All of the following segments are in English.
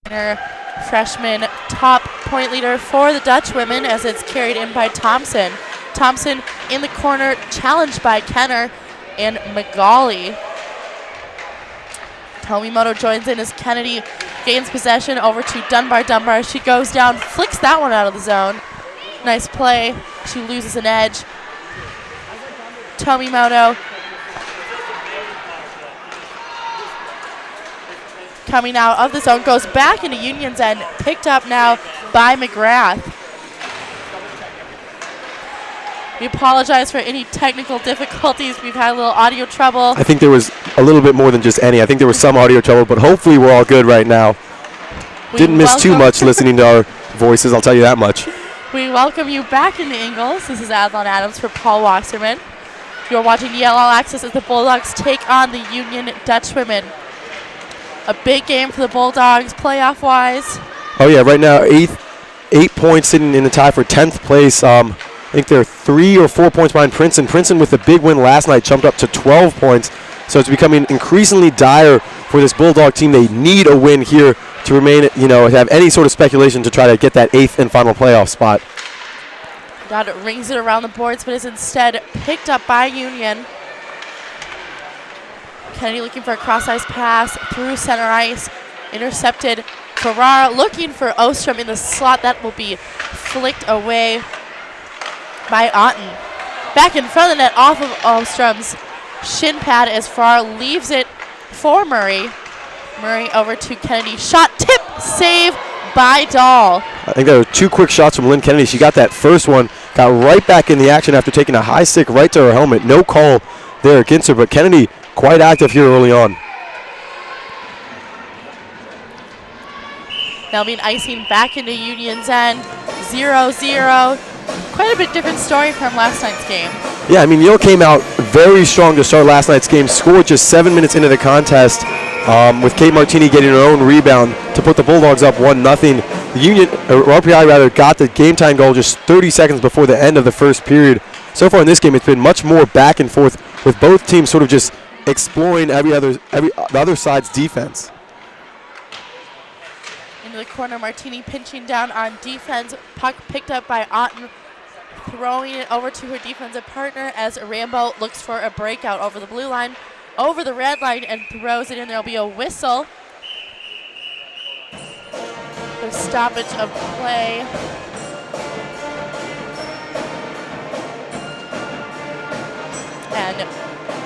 freshman top point leader for the Dutch women as it's carried in by Thompson. Thompson in the corner, challenged by Kenner and Magali. Tomimoto joins in as Kennedy gains possession over to Dunbar. Dunbar, she goes down, flicks that one out of the zone. Nice play. She loses an edge. Tomimoto coming out of the zone, goes back into Union's end, picked up now by McGrath. We apologize for any technical difficulties. We've had a little audio trouble. I think there was a little bit more than just any. I think there was some audio trouble, but hopefully we're all good right now. Didn't miss too much listening to our voices, I'll tell you that much. We welcome you back into Ingalls. This is Adlon Adams for Paul Wasserman. You're watching Yale All Access as the Bulldogs take on the Union Dutch women. A big game for the Bulldogs playoff-wise. Oh, yeah, right now 8 points sitting in the tie for 10th place. I think they're 3 or 4 points behind Princeton. Princeton with the big win last night jumped up to 12 points. So it's becoming increasingly dire for this Bulldog team. They need a win here to remain, have any sort of speculation to try to get that 8th and final playoff spot. It rings it around the boards, but is instead picked up by Union. Kennedy looking for a cross-ice pass through center ice. Intercepted. Ferrara looking for Ostrom in the slot. That will be flicked away by Otten. Back in front of the net off of Ostrom's shin pad as Ferrara leaves it for Murray. Murray over to Kennedy. Shot, tip, save by Dahl. I think there were 2 quick shots from Lynn Kennedy. She got that first one, got right back in the action after taking a high stick right to her helmet. No call there against her, but Kennedy quite active here early on. Now being icing back into Union's end. 0-0. Quite a bit different story from last night's game. Yeah, I mean, Yale came out very strong to start last night's game, scored just 7 minutes into the contest with Kate Martini getting her own rebound to put the Bulldogs up 1-0. The Union, or RPI rather, got the game time goal just 30 seconds before the end of the first period. So far in this game, it's been much more back and forth with both teams sort of just exploring the other side's defense. Into the corner, Martini pinching down on defense. Puck picked up by Otten, throwing it over to her defensive partner as Rambo looks for a breakout over the blue line, over the red line, and throws it in. There'll be a whistle. The stoppage of play. And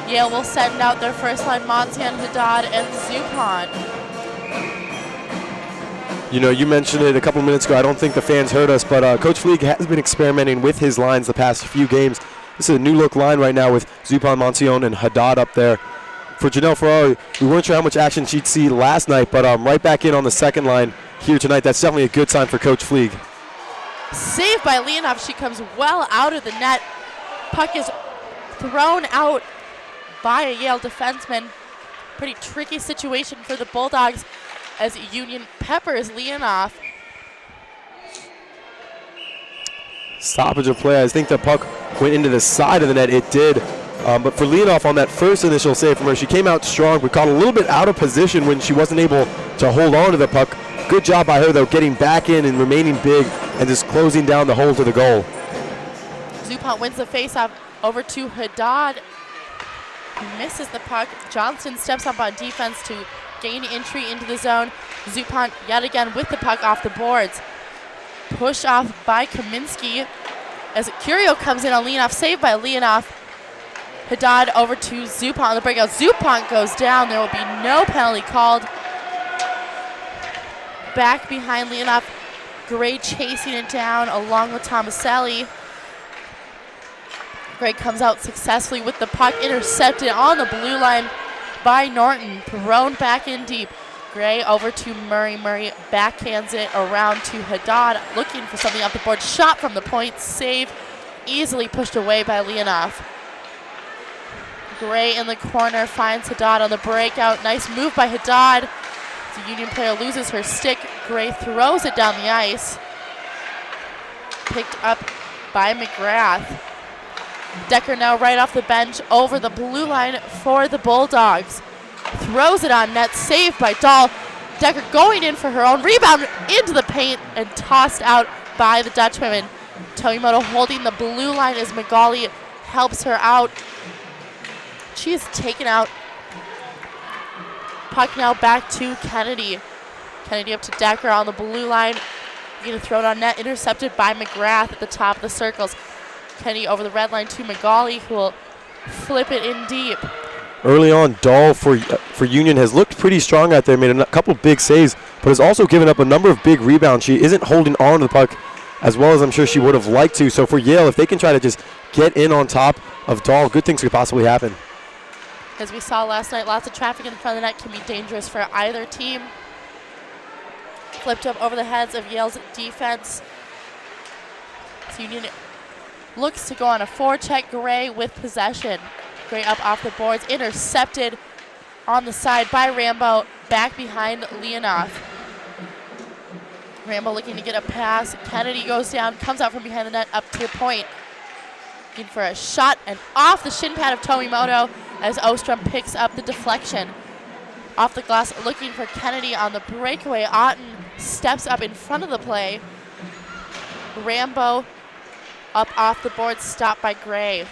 Yale will send out their first line, Montian, Haddad, and Zupon. You mentioned it a couple minutes ago. I don't think the fans heard us, but Coach Fleeg has been experimenting with his lines the past few games. This is a new look line right now with Zupon, Montione, and Haddad up there. For Janelle Ferrari, we weren't sure how much action she'd see last night, but right back in on the second line here tonight. That's definitely a good sign for Coach Fleeg. Saved by Leonoff. She comes well out of the net. Puck is thrown out by a Yale defenseman. Pretty tricky situation for the Bulldogs as Union peppers Leonoff. Stoppage of play. I think the puck went into the side of the net. It did. But for Leonoff on that first initial save from her, she came out strong, but caught a little bit out of position when she wasn't able to hold on to the puck. Good job by her, though, getting back in and remaining big and just closing down the hole to the goal. Zupon wins the faceoff over to Haddad. He misses the puck. Johnson steps up on defense to gain entry into the zone. Zupon yet again with the puck off the boards. Push off by Kaminsky as Curio comes in on Leonoff. Saved by Leonoff. Haddad over to Zupon on the breakout. Zupon goes down. There will be no penalty called. Back behind Leonoff. Gray chasing it down along with Tomaselli. Gray comes out successfully with the puck. Intercepted on the blue line by Norton. Thrown back in deep. Gray over to Murray. Murray backhands it around to Haddad. Looking for something off the board. Shot from the point. Save. Easily pushed away by Leonoff. Gray in the corner finds Haddad on the breakout. Nice move by Haddad. The Union player loses her stick. Gray throws it down the ice. Picked up by McGrath. Decker now right off the bench over the blue line for the Bulldogs. Throws it on net. Saved by Dahl. Decker going in for her own rebound into the paint and tossed out by the Dutch women. Tomimoto holding the blue line as Magali helps her out. She is taken out. Puck now back to Kennedy. Kennedy up to Decker on the blue line. Going to throw it on net, intercepted by McGrath at the top of the circles. Kennedy over the red line to Magali, who will flip it in deep. Early on, Dahl for Union has looked pretty strong out there, made a couple big saves, but has also given up a number of big rebounds. She isn't holding on to the puck as well as I'm sure she would have liked to. So for Yale, if they can try to just get in on top of Dahl, good things could possibly happen. As we saw last night, lots of traffic in front of the net can be dangerous for either team. Flipped up over the heads of Yale's defense. So Union looks to go on a forecheck. Gray with possession. Gray up off the boards, intercepted on the side by Rambo, back behind Leonoff. Rambo looking to get a pass. Kennedy goes down, comes out from behind the net, up to the point. Looking for a shot and off the shin pad of Tomimoto as Ostrom picks up the deflection. Off the glass, looking for Kennedy on the breakaway. Otten steps up in front of the play. Rambo up off the board, stopped by Gray.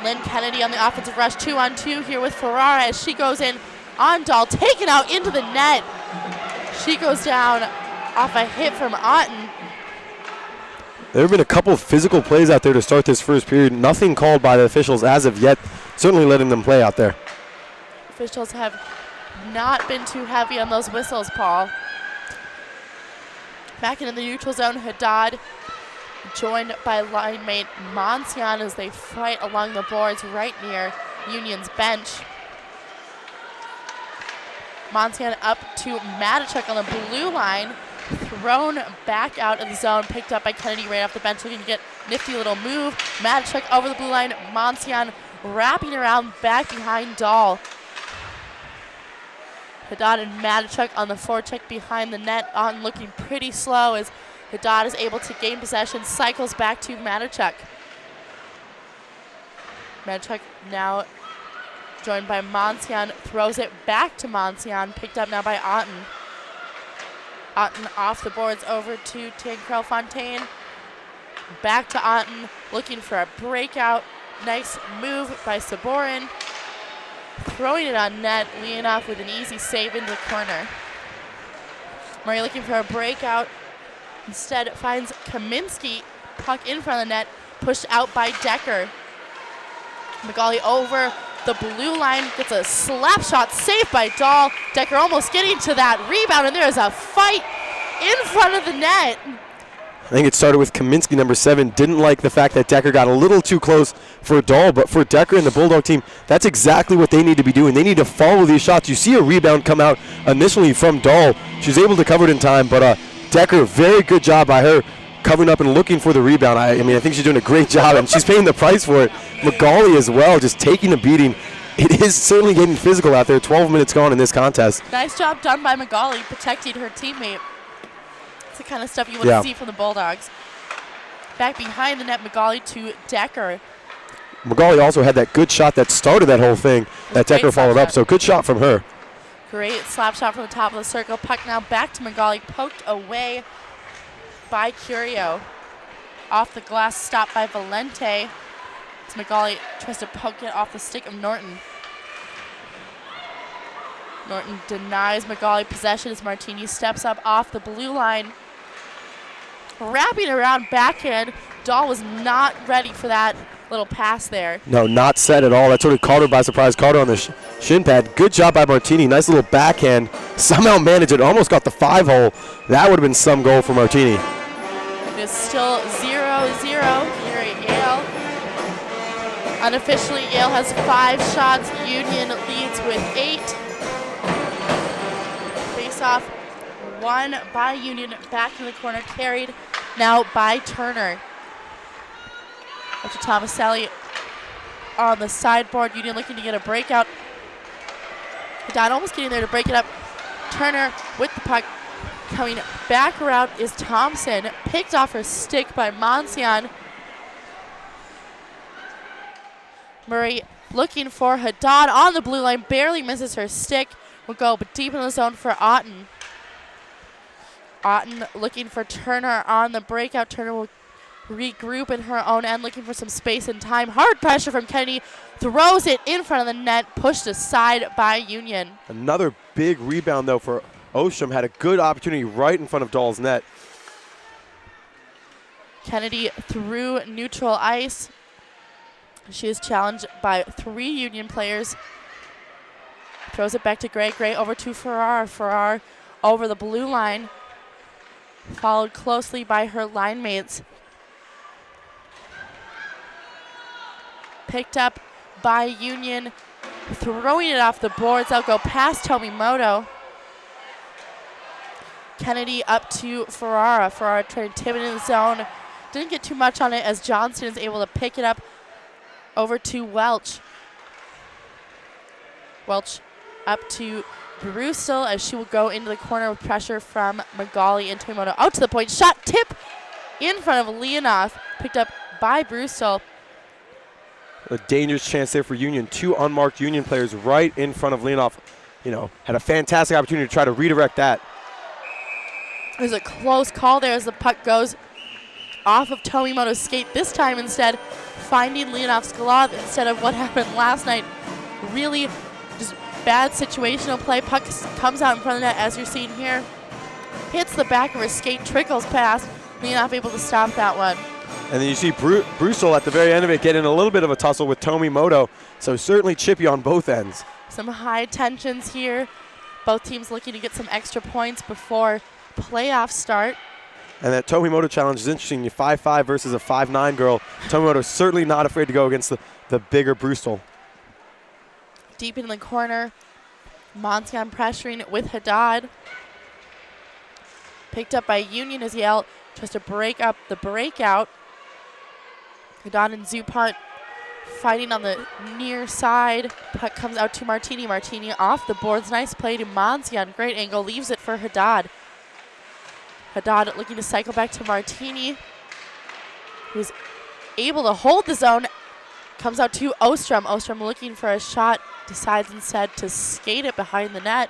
Lynn Kennedy on the offensive rush, 2-on-2 here with Ferrara as she goes in on Dahl, taken out into the net. She goes down off a hit from Otten. There have been a couple of physical plays out there to start this first period. Nothing called by the officials as of yet, certainly letting them play out there. Officials have not been too heavy on those whistles, Paul. Back into the neutral zone, Haddad joined by line mate Monsian as they fight along the boards right near Union's bench. Monsian up to Matichuk on the blue line, thrown back out of the zone, picked up by Kennedy right off the bench, looking to get nifty little move. Matichuk over the blue line, Monsian wrapping around back behind Dahl. Haddad and Matichuk on the forecheck behind the net, on looking pretty slow as Haddad is able to gain possession, cycles back to Matichuk. Matichuk now joined by Monsian, throws it back to Monsian, picked up now by Otten. Otten off the boards over to Tancrel Fontaine. Back to Otten, looking for a breakout. Nice move by Saborin. Throwing it on net, Leonoff with an easy save into the corner. Murray looking for a breakout. Instead finds Kaminsky, puck in front of the net, pushed out by Decker. Magali over the blue line, gets a slap shot, saved by Dahl. Decker almost getting to that rebound, and there is a fight in front of the net. I think it started with Kaminsky, number 7. Didn't like the fact that Decker got a little too close for Dahl, but for Decker and the Bulldog team, that's exactly what they need to be doing. They need to follow these shots. You see a rebound come out initially from Dahl. She's able to cover it in time, but Decker, very good job by her covering up and looking for the rebound. I mean, I think she's doing a great job, and she's paying the price for it. Magali as well, just taking a beating. It is certainly getting physical out there. 12 minutes gone in this contest. Nice job done by Magali, protecting her teammate. It's the kind of stuff you want to see from the Bulldogs. Back behind the net, Magali to Decker. Magali also had that good shot that started that whole thing that Decker followed up, so good shot from her. Great slap shot from the top of the circle. Puck now back to Magali, poked away by Curio. Off the glass, stopped by Valente. As Magali tries to poke it off the stick of Norton. Norton denies Magali possession as Martini steps up off the blue line. Wrapping around backhand. Dahl was not ready for that little pass there. No, not set at all. That sort of caught her by surprise. Caught her on the shin pad. Good job by Martini. Nice little backhand. Somehow managed it. Almost got the 5-hole. That would have been some goal for Martini. It is still 0-0 here at Yale. Unofficially, Yale has 5 shots. Union leads with 8. Face-off won by Union. Back in the corner, carried now by Turner. After Tomaselli on the sideboard, Union looking to get a breakout. Haddad almost getting there to break it up. Turner with the puck. Coming back around is Thompson. Picked off her stick by Monsian. Murray looking for Haddad on the blue line. Barely misses her stick. will go but deep in the zone for Otten. Otten looking for Turner on the breakout. Turner will regroup in her own end, looking for some space and time. Hard pressure from Kennedy. Throws it in front of the net, pushed aside by Union. Another big rebound, though, for Ostrom. Had a good opportunity right in front of Dahl's net. Kennedy through neutral ice. She is challenged by 3 Union players. Throws it back to Gray. Gray over to Farrar. Farrar over the blue line. Followed closely by her line mates. Picked up by Union. Throwing it off the boards. They'll go past Tomimoto. Kennedy up to Ferrara. Ferrara trying to tip it in the zone. Didn't get too much on it as Johnston is able to pick it up over to Welch. Welch up to Brusel as she will go into the corner with pressure from Magali and Tomimoto. Out to the point. Shot tip in front of Leonoff. Picked up by Brusel. A dangerous chance there for Union. 2 unmarked Union players right in front of Leonoff. You know, had a fantastic opportunity to try to redirect that. There's a close call there as the puck goes off of Tomimoto's skate. This time instead finding Leonoff's glove instead of what happened last night. Really just bad situational play. Puck comes out in front of the net as you're seeing here. Hits the back of her skate, trickles past. Leonoff able to stop that one. And then you see Brusel at the very end of it getting a little bit of a tussle with Tomimoto. So certainly chippy on both ends. Some high tensions here. Both teams looking to get some extra points before playoffs start. And that Tomimoto challenge is interesting. You 5'5" versus a 5'9" girl. Tomimoto certainly not afraid to go against the bigger Brusel. Deep in the corner. Monsian pressuring with Haddad. Picked up by Union as Yale tries to break up the breakout. Haddad and Zupont fighting on the near side. Puck comes out to Martini. Martini off the boards. Nice play to Monsian. Great angle. Leaves it for Haddad. Haddad looking to cycle back to Martini, who's able to hold the zone. Comes out to Ostrom. Ostrom looking for a shot. Decides instead to skate it behind the net.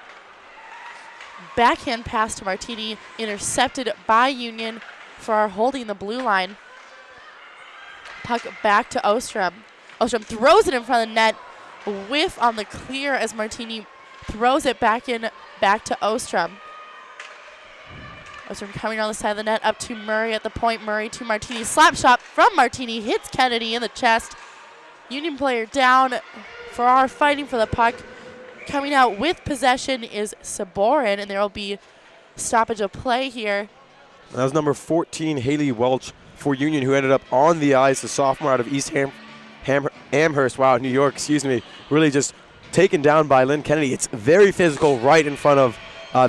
Backhand pass to Martini. Intercepted by Union for our holding the blue line. Puck back to Ostrom. Ostrom throws it in front of the net. Whiff on the clear as Martini throws it back to Ostrom. Ostrom coming on the side of the net up to Murray at the point. Murray to Martini. Slap shot from Martini. Hits Kennedy in the chest. Union player down. Farrar fighting for the puck. Coming out with possession is Saborin, and there will be stoppage of play here. That was number 14, Haley Welch for Union, who ended up on the ice, the sophomore out of East Amherst, New York, really just taken down by Lynn Kennedy. It's very physical right in front of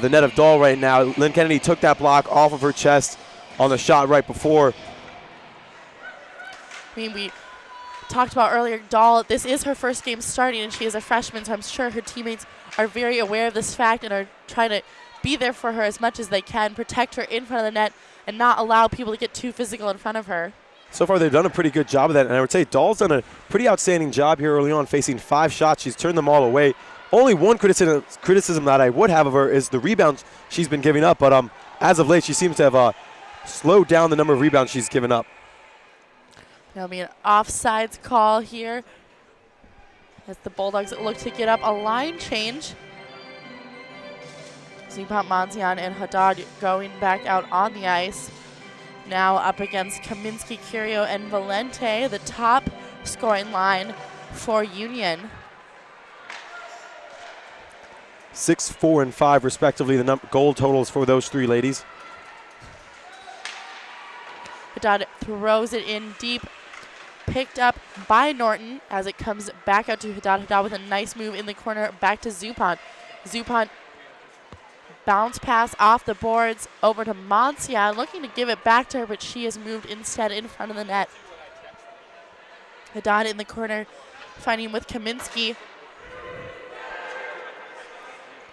the net of Dahl right now. Lynn Kennedy took that block off of her chest on the shot right before. We talked about earlier, Dahl, this is her first game starting, and she is a freshman, so I'm sure her teammates are very aware of this fact and are trying to be there for her as much as they can, protect her in front of the net, and not allow people to get too physical in front of her. So far, they've done a pretty good job of that, and I would say Dahl's done a pretty outstanding job here early on, facing 5 shots. She's turned them all away. Only one criticism that I would have of her is the rebounds she's been giving up, but as of late, she seems to have slowed down the number of rebounds she's given up. There'll be an offsides call here as the Bulldogs look to get up a line change. Zupont, Monsian, and Haddad going back out on the ice. Now up against Kaminsky, Curio, and Valente, the top scoring line for Union. 6, 4, and 5, respectively, the goal totals for those 3 ladies. Haddad throws it in deep. Picked up by Norton as it comes back out to Haddad. Haddad with a nice move in the corner back to Zupont. Zupont bounce pass off the boards over to Monsian, looking to give it back to her, but she has moved instead in front of the net. Haddad in the corner fighting with Kaminsky.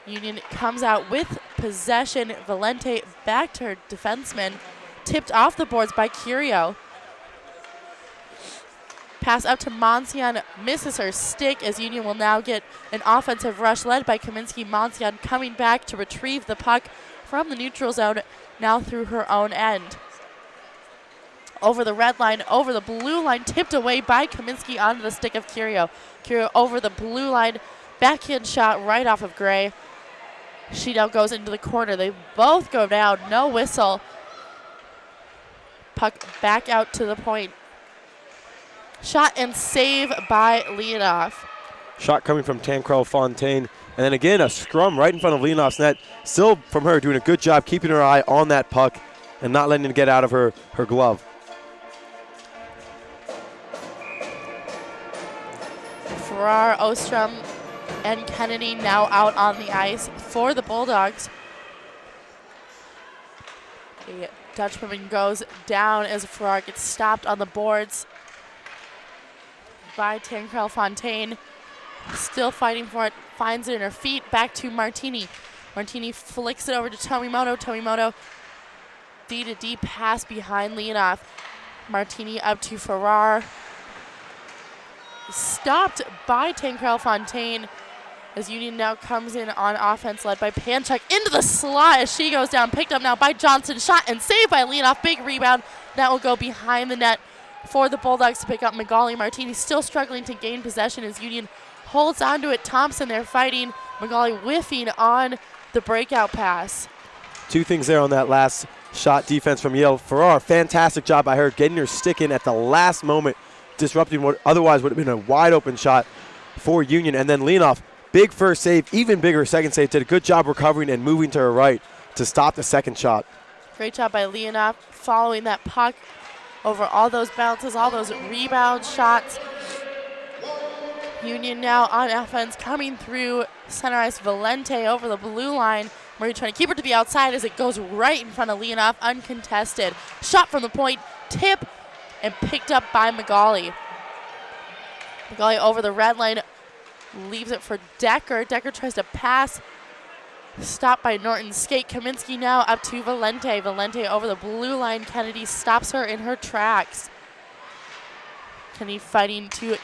Union comes out with possession. Valente back to her defenseman. Tipped off the boards by Curio. Pass up to Monsian, misses her stick as Union will now get an offensive rush led by Kaminsky. Monsian coming back to retrieve the puck from the neutral zone, now through her own end. Over the red line, over the blue line, tipped away by Kaminsky onto the stick of Curio. Curio over the blue line, backhand shot right off of Gray. She now goes into the corner. They both go down, no whistle. Puck back out to the point. Shot and save by Leonoff. Shot coming from Tancrell Fontaine. And then again, a scrum right in front of Leonoff's net. Still from her, doing a good job keeping her eye on that puck and not letting it get out of her glove. Farrar, Ostrom, and Kennedy now out on the ice for the Bulldogs. The Dutchwoman goes down as Farrar gets stopped on the boards by Tancrell Fontaine. Still fighting for it, finds it in her feet, back to Martini. Martini flicks it over to Tomimoto. Tomimoto, D-to-D pass behind Leonoff. Martini up to Farrar. Stopped by Tancrell Fontaine as Union now comes in on offense, led by Panchuk into the slot as she goes down. Picked up now by Johnson. Shot and saved by Leonoff. Big rebound. That will go behind the net for the Bulldogs to pick up Magali. Martini still struggling to gain possession as Union holds onto it. Thompson there fighting. Magali whiffing on the breakout pass. Two things there on that last shot defense from Yale. Farrar, fantastic job by her getting her stick in at the last moment, disrupting what otherwise would have been a wide open shot for Union. And then Leonoff, big first save, even bigger second save, did a good job recovering and moving to her right to stop the second shot. Great job by Leonoff following that puck over all those bounces, all those rebound shots. Union now on offense, coming through center ice. Valente over the blue line. Murray trying to keep her to the outside as it goes right in front of Leonoff, uncontested. Shot from the point, tip, and picked up by Magali. Magali over the red line, leaves it for Decker. Decker tries to pass, stopped by Norton. Skate Kaminsky now up to Valente. Valente over the blue line. Kennedy stops her in her tracks. Kennedy fighting to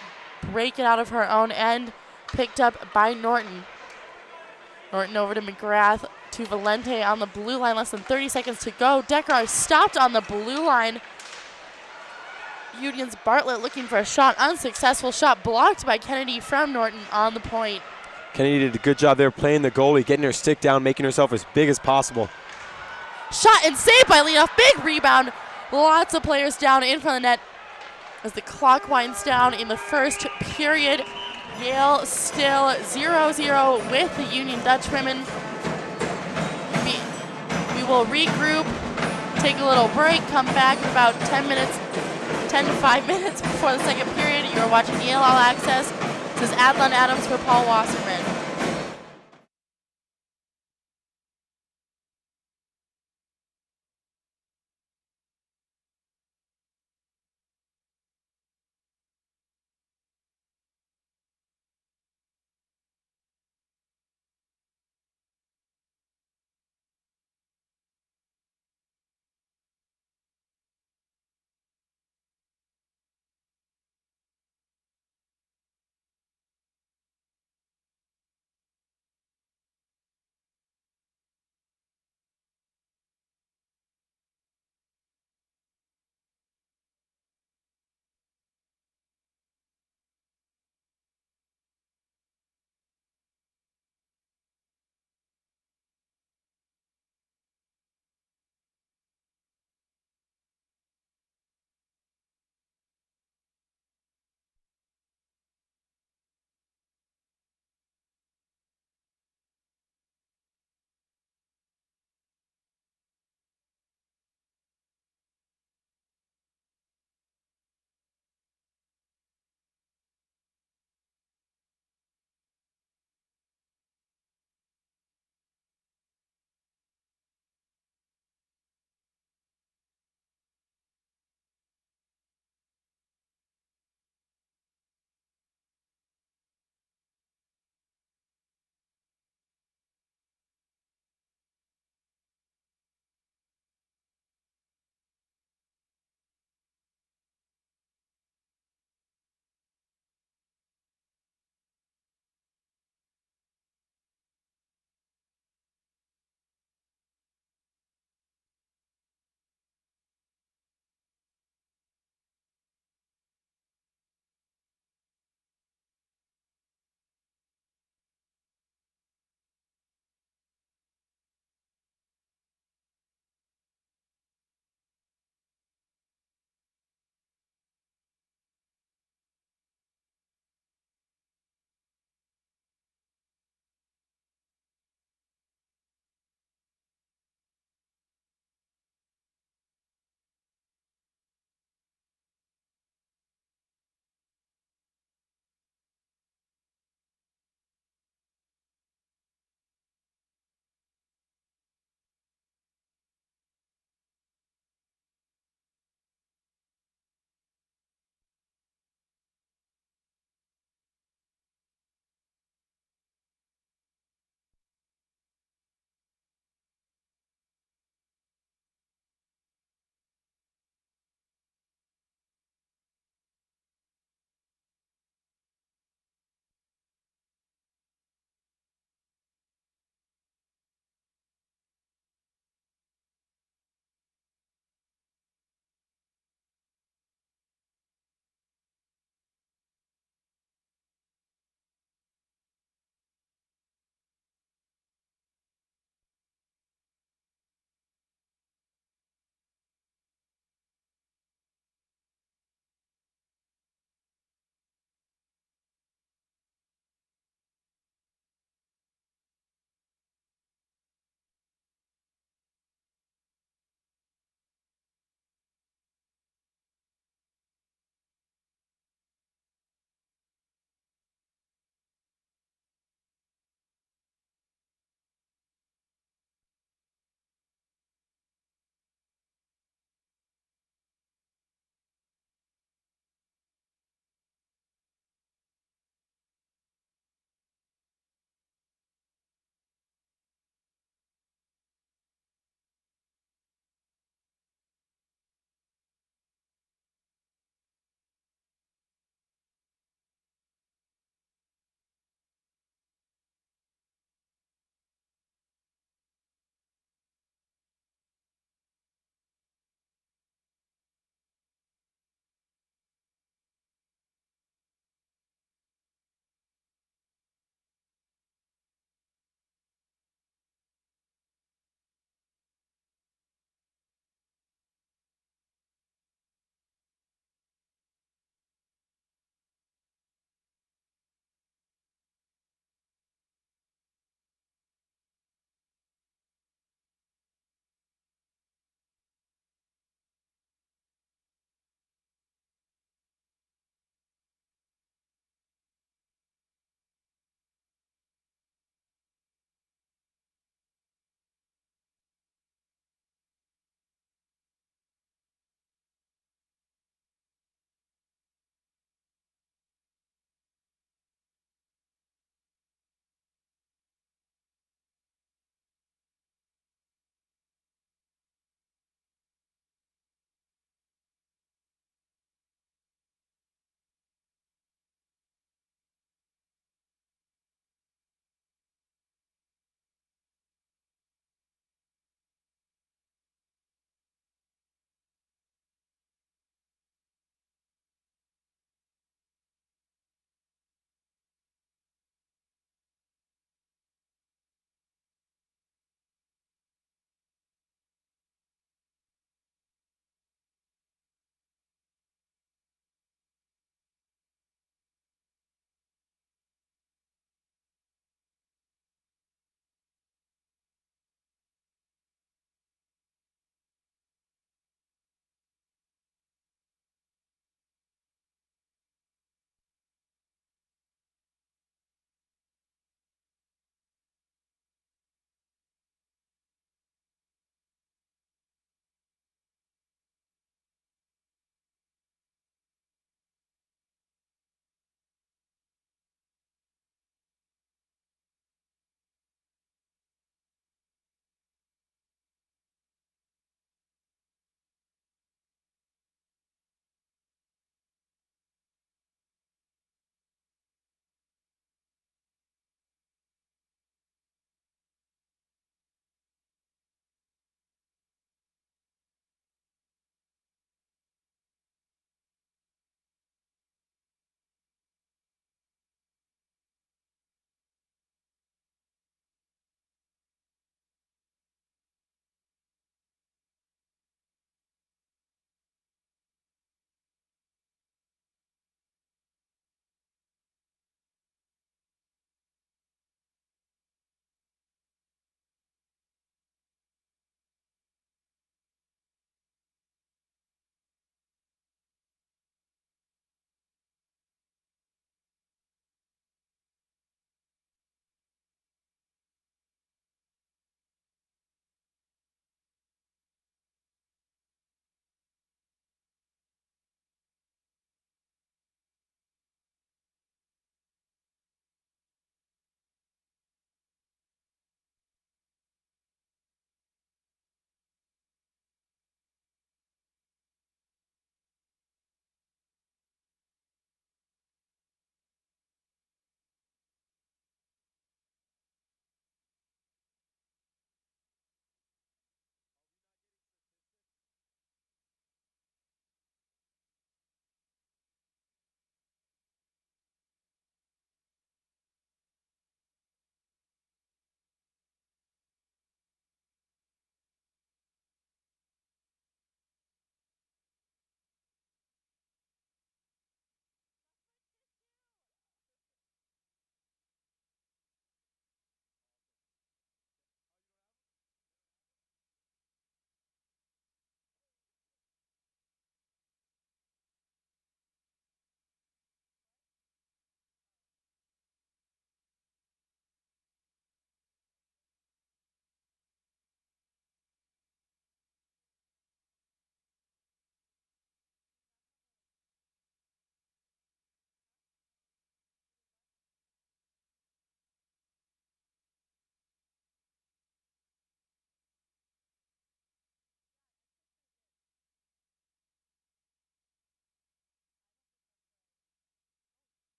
break it out of her own end, picked up by Norton. Norton over to McGrath, to Valente on the blue line, less than 30 seconds to go. Decker stopped on the blue line. Union's Bartlett looking for a shot, unsuccessful shot blocked by Kennedy from Norton on the point. Kennedy did a good job there playing the goalie, getting her stick down, making herself as big as possible. Shot and saved by Leonoff, big rebound. Lots of players down in front of the net as the clock winds down in the first period. Yale still 0-0 with the Union Dutchwomen. We will regroup, take a little break, come back in about 10 to 5 minutes before the second period. You're watching Yale All Access. This is Adlon Adams for Paul Wasserman.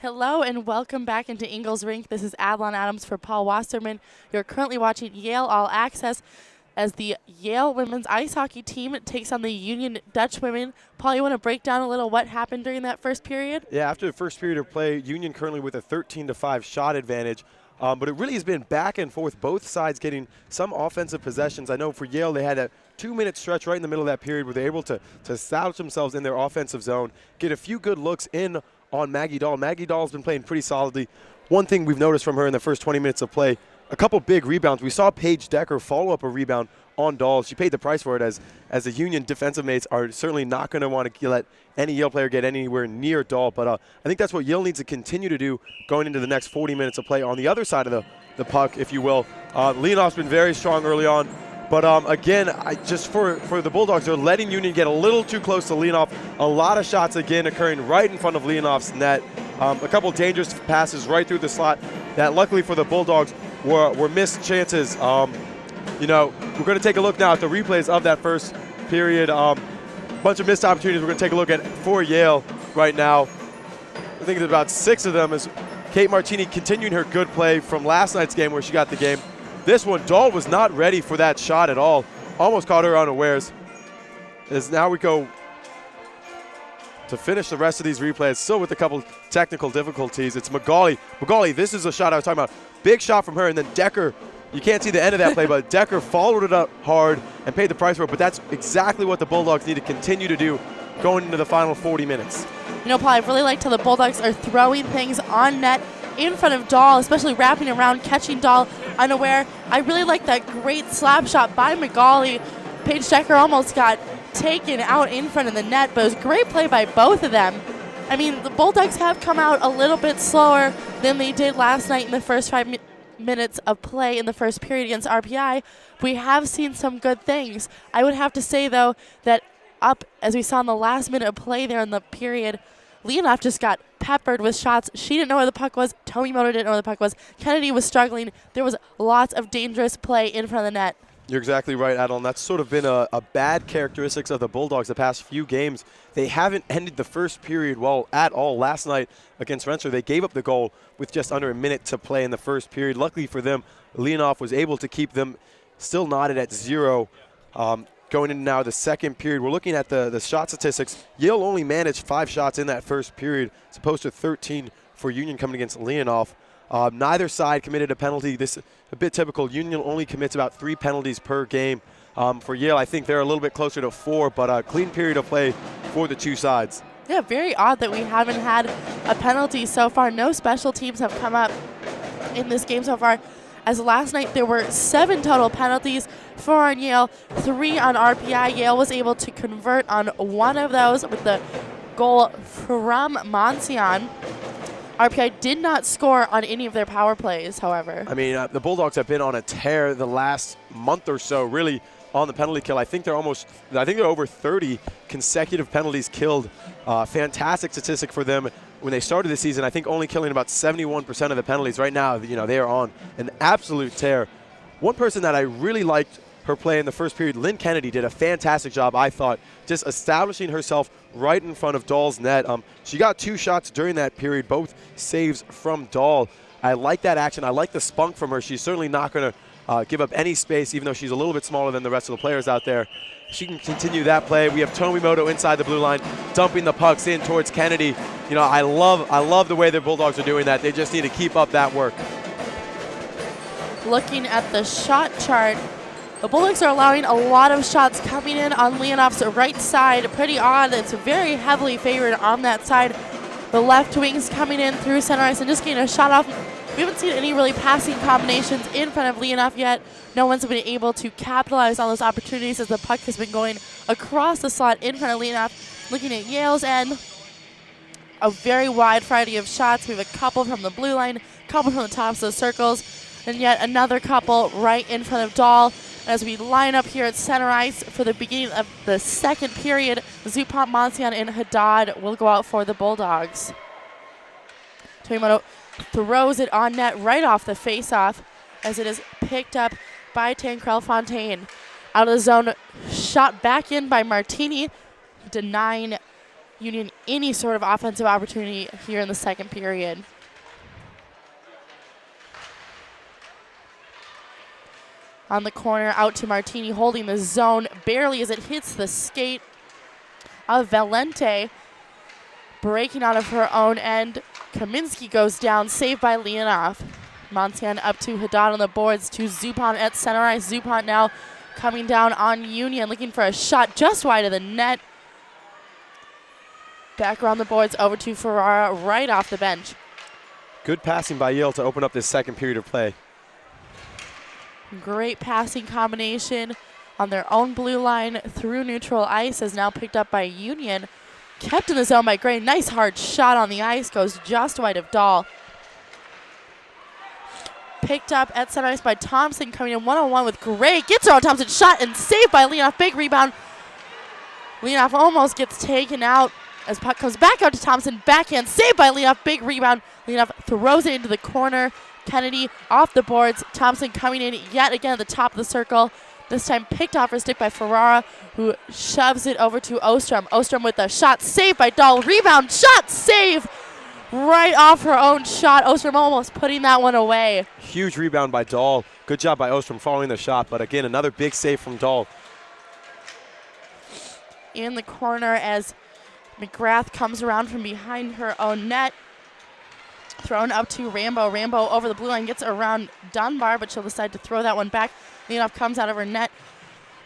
Hello and welcome back into Ingles Rink. This is Adeline Adams for Paul Wasserman. You're currently watching Yale All Access as the Yale women's ice hockey team takes on the Union Dutch women. Paul, you want to break down a little what happened during that first period? Yeah, after the first period of play, Union currently with a 13-5 shot advantage. But it really has been back and forth, both sides getting some offensive possessions. I know for Yale, they had a 2-minute stretch right in the middle of that period where they were able to establish themselves in their offensive zone, get a few good looks in on Maggie Dahl. Maggie Dahl's been playing pretty solidly. One thing we've noticed from her in the first 20 minutes of play, a couple big rebounds. We saw Paige Decker follow up a rebound on Dahl. She paid the price for it as the Union defensive mates are certainly not going to want to let any Yale player get anywhere near Dahl. But I think that's what Yale needs to continue to do going into the next 40 minutes of play on the other side of the puck, if you will. Leonoff's been very strong early on. But again, just for the Bulldogs, they're letting Union get a little too close to Leonoff. A lot of shots, again, occurring right in front of Leonoff's net. A couple dangerous passes right through the slot that luckily for the Bulldogs were missed chances. We're going to take a look now at the replays of that first period. Bunch of missed opportunities we're going to take a look at for Yale right now. I think there's about 6 of them as Kate Martini continuing her good play from last night's game where she got the game. This one, Dahl was not ready for that shot at all. Almost caught her unawares. As now we go to finish the rest of these replays, still with a couple technical difficulties. It's Magali. Magali, this is a shot I was talking about. Big shot from her, and then Decker, you can't see the end of that play, but Decker followed it up hard and paid the price for it. But that's exactly what the Bulldogs need to continue to do going into the final 40 minutes. Paul, I really liked how the Bulldogs are throwing things on net in front of Dahl, especially wrapping around, catching Dahl unaware. I really like that great slap shot by Magali. Paige Decker almost got taken out in front of the net, but it was a great play by both of them. I mean, the Bulldogs have come out a little bit slower than they did last night in the first 5 minutes of play in the first period against RPI. We have seen some good things. I would have to say, though, that up, as we saw in the last minute of play there in the period, Leonoff just got peppered with shots. She didn't know where the puck was. Tomimoto didn't know where the puck was. Kennedy was struggling. There was lots of dangerous play in front of the net. You're exactly right, Adel. That's sort of been a bad characteristics of the Bulldogs the past few games. They haven't ended the first period well at all. Last night against Rensselaer, they gave up the goal with just under a minute to play in the first period. Luckily for them, Leonoff was able to keep them still knotted at 0. Going into now the second period, we're looking at the shot statistics. Yale only managed 5 shots in that first period, as opposed to 13 for Union coming against Leonoff. Neither side committed a penalty. This is a bit typical. Union only commits about 3 penalties per game. For Yale, I think they're a little bit closer to 4, but a clean period of play for the two sides. Yeah, very odd that we haven't had a penalty so far. No special teams have come up in this game so far. As last night, there were 7 total penalties, 4 on Yale, 3 on RPI. Yale was able to convert on 1 of those with the goal from Monsian. RPI did not score on any of their power plays, however. I mean, the Bulldogs have been on a tear the last month or so, really, on the penalty kill. I think they're over 30 consecutive penalties killed. Fantastic statistic for them. When they started the season, I think only killing about 71% of the penalties. Right now, they are on an absolute tear. One person that I really liked her play in the first period, Lynn Kennedy, did a fantastic job, I thought, just establishing herself right in front of Dahl's net. She got 2 shots during that period, both saves from Dahl. I like that action. I like the spunk from her. She's certainly not going to give up any space, even though she's a little bit smaller than the rest of the players out there. She can continue that play. We have Tomimoto inside the blue line, dumping the pucks in towards Kennedy. I love the way the Bulldogs are doing that. They just need to keep up that work. Looking at the shot chart, the Bulldogs are allowing a lot of shots coming in on Leonoff's right side. Pretty odd. It's very heavily favored on that side. The left wing's coming in through center ice and just getting a shot off. We haven't seen any really passing combinations in front of Leonoff yet. No one's been able to capitalize on those opportunities as the puck has been going across the slot in front of Leonoff. Looking at Yale's end, a very wide variety of shots. We have a couple from the blue line, a couple from the tops of the circles, and yet another couple right in front of Dahl. As we line up here at center ice for the beginning of the second period, Zupont, Monsian, and Haddad will go out for the Bulldogs. Tomimoto throws it on net right off the face-off as it is picked up by Tancrell Fontaine. Out of the zone, shot back in by Martini, denying Union any sort of offensive opportunity here in the second period. On the corner, out to Martini, holding the zone barely as it hits the skate of Valente. Breaking out of her own end. Kaminsky goes down, saved by Leonoff. Montian up to Haddad on the boards to Zupon at center ice. Zupon now coming down on Union, looking for a shot just wide of the net. Back around the boards, over to Ferrara, right off the bench. Good passing by Yale to open up this second period of play. Great passing combination on their own blue line through neutral ice, is now picked up by Union. Kept in the zone by Gray. Nice hard shot on the ice, goes just wide of Dahl. Picked up at center ice by Thompson, coming in one-on-one with Gray. Gets her on Thompson, shot and saved by Leonoff. Big rebound. Leonoff almost gets taken out as puck comes back out to Thompson. Backhand, saved by Leonoff. Big rebound. Leonoff throws it into the corner. Kennedy off the boards. Thompson coming in yet again at the top of the circle. This time picked off her stick by Ferrara, who shoves it over to Ostrom. Ostrom with a shot, saved by Dahl. Rebound, shot, save! Right off her own shot. Ostrom almost putting that one away. Huge rebound by Dahl. Good job by Ostrom following the shot, but again, another big save from Dahl. In the corner as McGrath comes around from behind her own net. Thrown up to Rambo. Rambo over the blue line, gets around Dunbar, but she'll decide to throw that one back. Leonoff comes out of her net,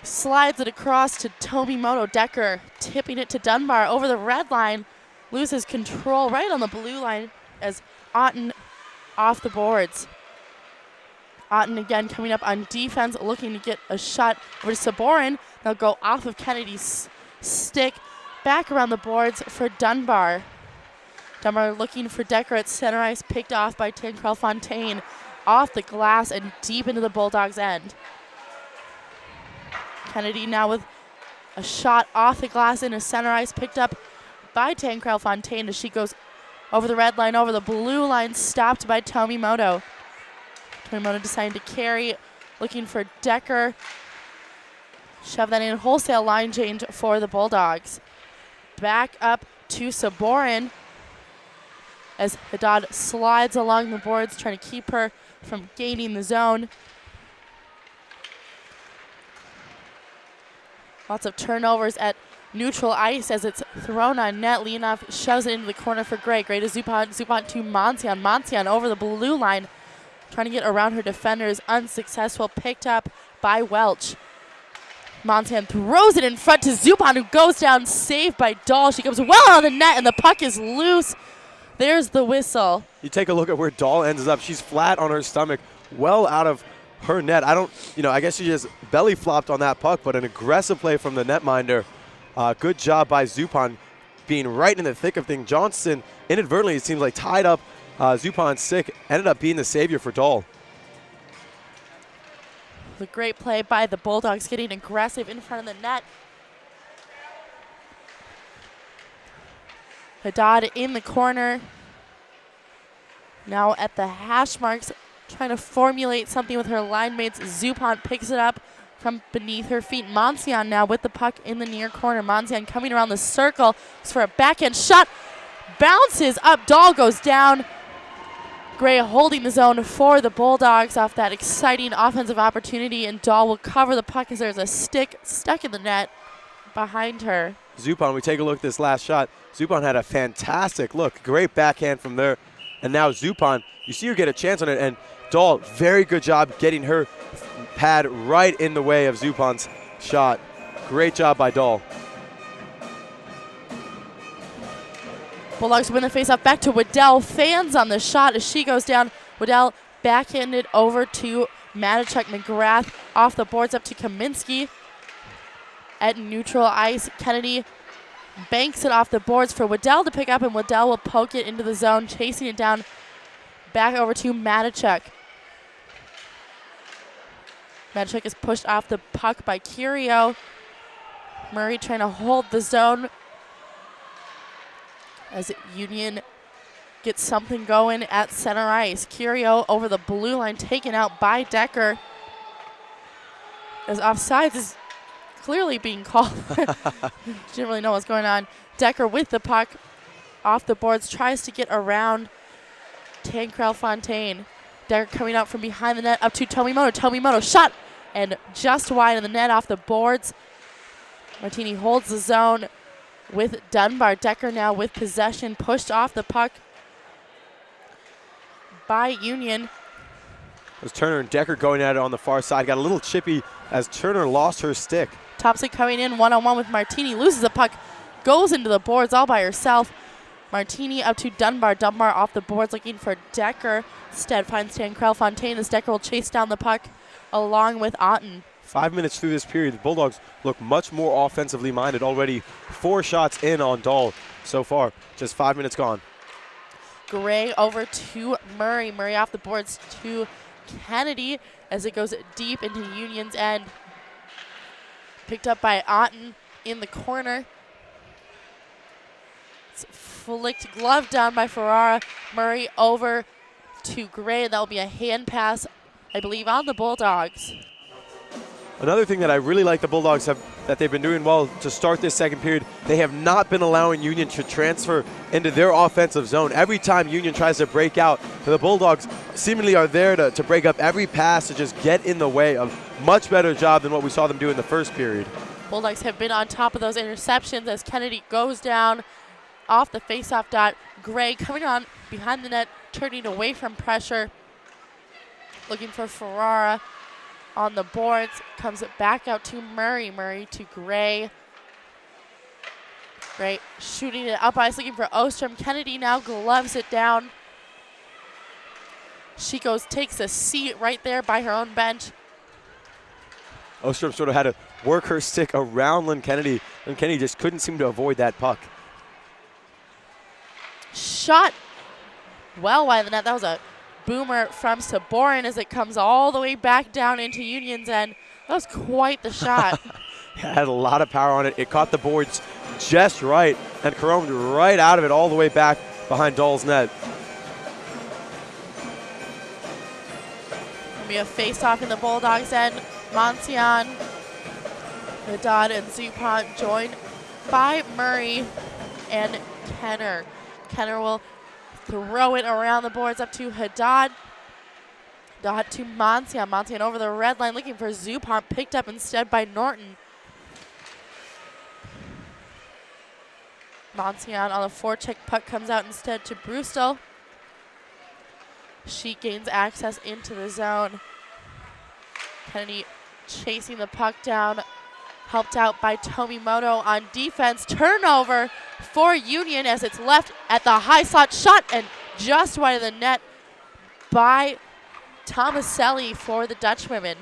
slides it across to Tomimoto. Decker tipping it to Dunbar over the red line. Loses control right on the blue line as Otten off the boards. Otten again coming up on defense, looking to get a shot over to Saborin. They'll go off of Kennedy's stick, back around the boards for Dunbar. Dunbar looking for Decker at center ice, picked off by Tancrel Fontaine. Off the glass and deep into the Bulldogs' end. Kennedy now with a shot off the glass into center ice, picked up by Tancrel Fontaine as she goes over the red line, over the blue line, stopped by Tomimoto. Tomimoto deciding to carry, looking for Decker. Shove that in, wholesale line change for the Bulldogs. Back up to Saborin as Haddad slides along the boards, trying to keep her from gaining the zone. Lots of turnovers at neutral ice as it's thrown on net. Leonoff shoves it into the corner for Gray. Gray to Zupon. Zupon to Montian. Montian over the blue line, trying to get around her defenders. Unsuccessful. Picked up by Welch. Montian throws it in front to Zupon, who goes down, saved by Dahl. She comes well out of the net, and the puck is loose. There's the whistle. You take a look at where Dahl ends up. She's flat on her stomach, well out of her net. I guess she just belly flopped on that puck, but an aggressive play from the netminder. Good job by Zupon being right in the thick of things. Johnson inadvertently, it seems like, tied up Zupon's stick, ended up being the savior for Dahl. The great play by the Bulldogs, getting aggressive in front of the net. Haddad in the corner. Now at the hash marks, trying to formulate something with her line mates. Zupon picks it up from beneath her feet. Montian now with the puck in the near corner. Montian coming around the circle for a backhand shot. Bounces up. Dahl goes down. Gray holding the zone for the Bulldogs off that exciting offensive opportunity, and Dahl will cover the puck as there's a stick stuck in the net behind her. Zupon, we take a look at this last shot. Zupon had a fantastic look. Great backhand from there. And now Zupon, you see her get a chance on it, and Dahl, very good job getting her pad right in the way of Zupon's shot. Great job by Dahl. Bulldogs win the faceoff back to Waddell. Fans on the shot as she goes down. Waddell backhanded over to Matichuk. McGrath off the boards up to Kaminsky. At neutral ice, Kennedy banks it off the boards for Waddell to pick up, and Waddell will poke it into the zone, chasing it down back over to Matichuk. Matichuk is pushed off the puck by Curio. Murray trying to hold the zone as Union gets something going at center ice. Curio over the blue line, taken out by Decker. As offsides is clearly being called. Didn't really know what's going on. Decker with the puck off the boards, tries to get around Tankrell Fontaine. Decker coming out from behind the net up to Tomimoto. Tomimoto shot and just wide of the net off the boards. Martini holds the zone with Dunbar. Decker now with possession, pushed off the puck by Union. It was Turner and Decker going at it on the far side. Got a little chippy as Turner lost her stick. Thompson coming in one-on-one with Martini, loses the puck, goes into the boards all by herself. Martini up to Dunbar. Dunbar off the boards looking for Decker. Instead finds Tankrell Fontaine as Decker will chase down the puck along with Otten. 5 minutes through this period, the Bulldogs look much more offensively minded. Already 4 shots in on Dahl so far. Just 5 minutes gone. Gray over to Murray. Murray off the boards to Kennedy as it goes deep into Union's end. Picked up by Otten in the corner. It's flicked glove down by Ferrara. Murray over to Gray. That will be a hand pass, I believe, on the Bulldogs. Another thing that I really like the Bulldogs that they've been doing well to start this second period, they have not been allowing Union to transfer into their offensive zone. Every time Union tries to break out, the Bulldogs seemingly are there to break up every pass, to just get in the way. A much better job than what we saw them do in the first period. Bulldogs have been on top of those interceptions as Kennedy goes down off the faceoff dot. Gray coming on behind the net, turning away from pressure, looking for Ferrara. On the boards, comes it back out to Murray. Murray to Gray. Gray shooting it up ice, looking for Ostrom. Kennedy now gloves it down. She takes a seat right there by her own bench. Ostrom sort of had to work her stick around Lynn Kennedy, and Kennedy just couldn't seem to avoid that puck. Shot well wide of the net. That was a boomer from Saborin as it comes all the way back down into Union's end. That was quite the shot. It had a lot of power on it. It caught the boards just right and caromed right out of it all the way back behind Dahl's net. Gonna be a face-off in the Bulldogs' end. Monsian, Haddad, and Zupont joined by Murray and Kenner. Kenner will throw it around the boards up to Haddad. Haddad to Monsian. Monsian over the red line looking for Zupont. Picked up instead by Norton. Monsian on the forecheck. Puck comes out instead to Brustel. She gains access into the zone. Kennedy chasing the puck down. Helped out by Tomimoto on defense. Turnover for Union as it's left at the high slot. Shot and just wide of the net by Tomaselli for the Dutch women.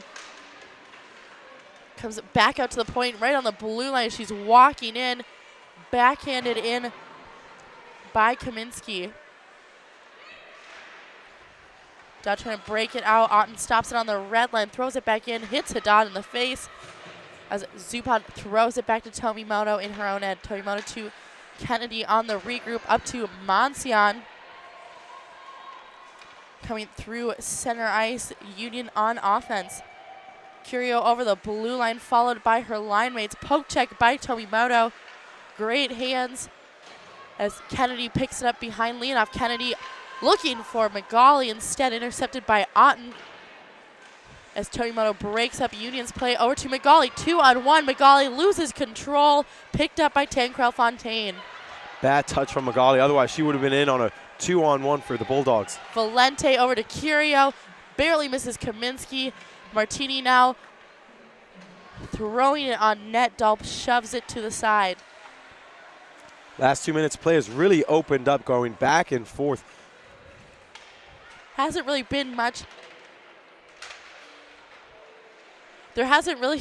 Comes back out to the point right on the blue line. She's walking in. Backhanded in by Kaminsky. Dutch trying to break it out. Otten stops it on the red line. Throws it back in. Hits Haddad in the face. As Zupont throws it back to Tomimoto in her own end. Tomimoto to Kennedy on the regroup, up to Monsian. Coming through center ice, Union on offense. Curio over the blue line, followed by her line mates. Poke check by Tomimoto. Great hands as Kennedy picks it up behind Leonoff. Kennedy looking for Magali, instead intercepted by Otten. As Tomimoto breaks up Union's play over to Magali. 2-on-1. Magali loses control. Picked up by Tankrell Fontaine. Bad touch from Magali. Otherwise, she would have been in on a 2-on-1 for the Bulldogs. Valente over to Curio. Barely misses Kaminsky. Martini now throwing it on net. Dahl shoves it to the side. Last 2 minutes play has really opened up, going back and forth. Hasn't really been much. There hasn't really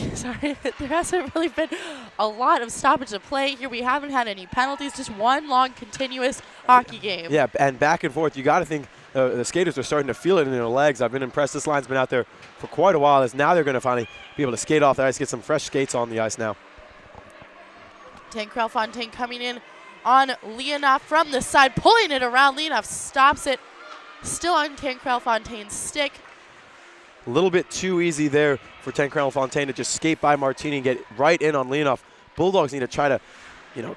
been a lot of stoppage of play here. We haven't had any penalties, just one long continuous hockey game. Yeah, and back and forth. You got to think the skaters are starting to feel it in their legs. I've been impressed. This line's been out there for quite a while, as now they're going to finally be able to skate off the ice, get some fresh skates on the ice now. Tankrell Fontaine coming in on Leonoff from the side, pulling it around. Leonoff stops it, still on Tankrell Fontaine's stick. A little bit too easy there for Tancrel-Fontaine to just skate by Martini and get right in on Leonoff. Bulldogs need to try to,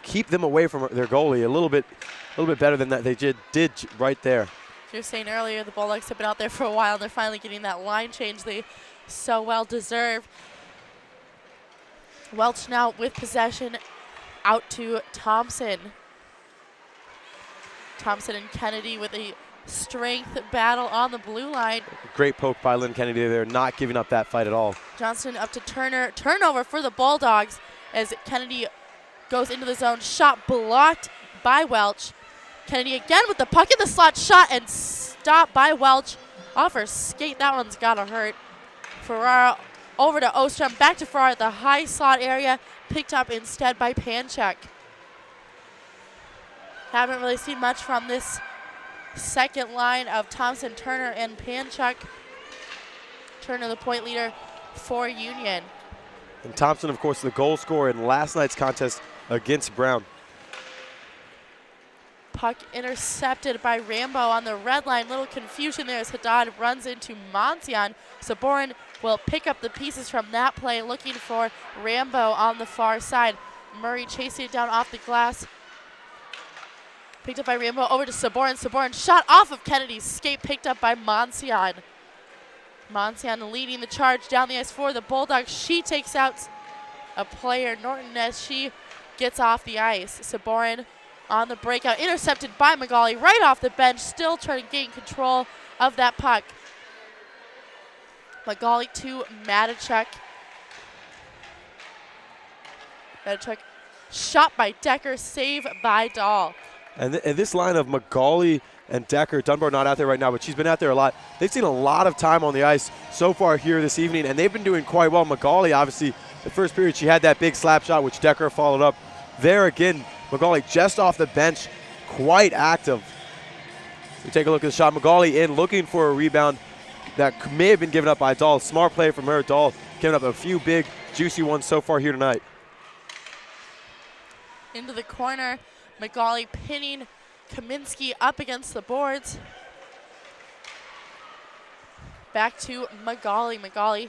keep them away from their goalie a little bit better than that they did right there. You were saying earlier the Bulldogs have been out there for a while. They're finally getting that line change they so well deserve. Welch now with possession out to Thompson. Thompson and Kennedy with a strength battle on the blue line. Great poke by Lynn Kennedy there, not giving up that fight at all. Johnston up to Turner. Turnover for the Bulldogs as Kennedy goes into the zone. Shot blocked by Welch. Kennedy again with the puck in the slot. Shot and stopped by Welch. Off her skate. That one's got to hurt. Ferrara over to Ostrom. Back to Ferrara at the high slot area. Picked up instead by Panchuk. Haven't really seen much from this second line of Thompson, Turner, and Panchuk. Turner the point leader for Union. And Thompson, of course, the goal scorer in last night's contest against Brown. Puck intercepted by Rambo on the red line. Little confusion there as Haddad runs into Monsian. Saborin will pick up the pieces from that play, looking for Rambo on the far side. Murray chasing it down off the glass. Picked up by Rambo, over to Saborin. Saborin shot off of Kennedy's skate, picked up by Monsian. Monsian leading the charge down the ice for the Bulldogs. She takes out a player, Norton, as she gets off the ice. Saborin on the breakout, intercepted by Magali right off the bench, still trying to gain control of that puck. Magali to Matichuk. Matichuk shot by Decker, save by Dahl. And this line of Magali and Decker, Dunbar not out there right now, but she's been out there a lot. They've seen a lot of time on the ice so far here this evening, and they've been doing quite well. Magali, obviously, the first period, she had that big slap shot, which Decker followed up. There again, Magali just off the bench, quite active. We take a look at the shot. Magali in, looking for a rebound that may have been given up by Dahl. Smart play from her. Dahl giving up a few big, juicy ones so far here tonight. Into the corner, Magali pinning Kaminsky up against the boards. Back to Magali. Magali,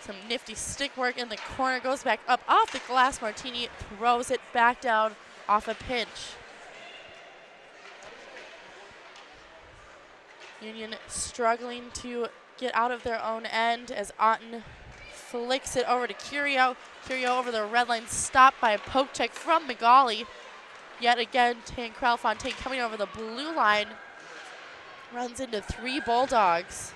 some nifty stick work in the corner, goes back up off the glass. Martini throws it back down off a pinch. Union struggling to get out of their own end as Otten flicks it over to Curio. Curio over the red line, stopped by a poke check from Magali. Yet again, Tancrel-Fontaine coming over the blue line, runs into three Bulldogs.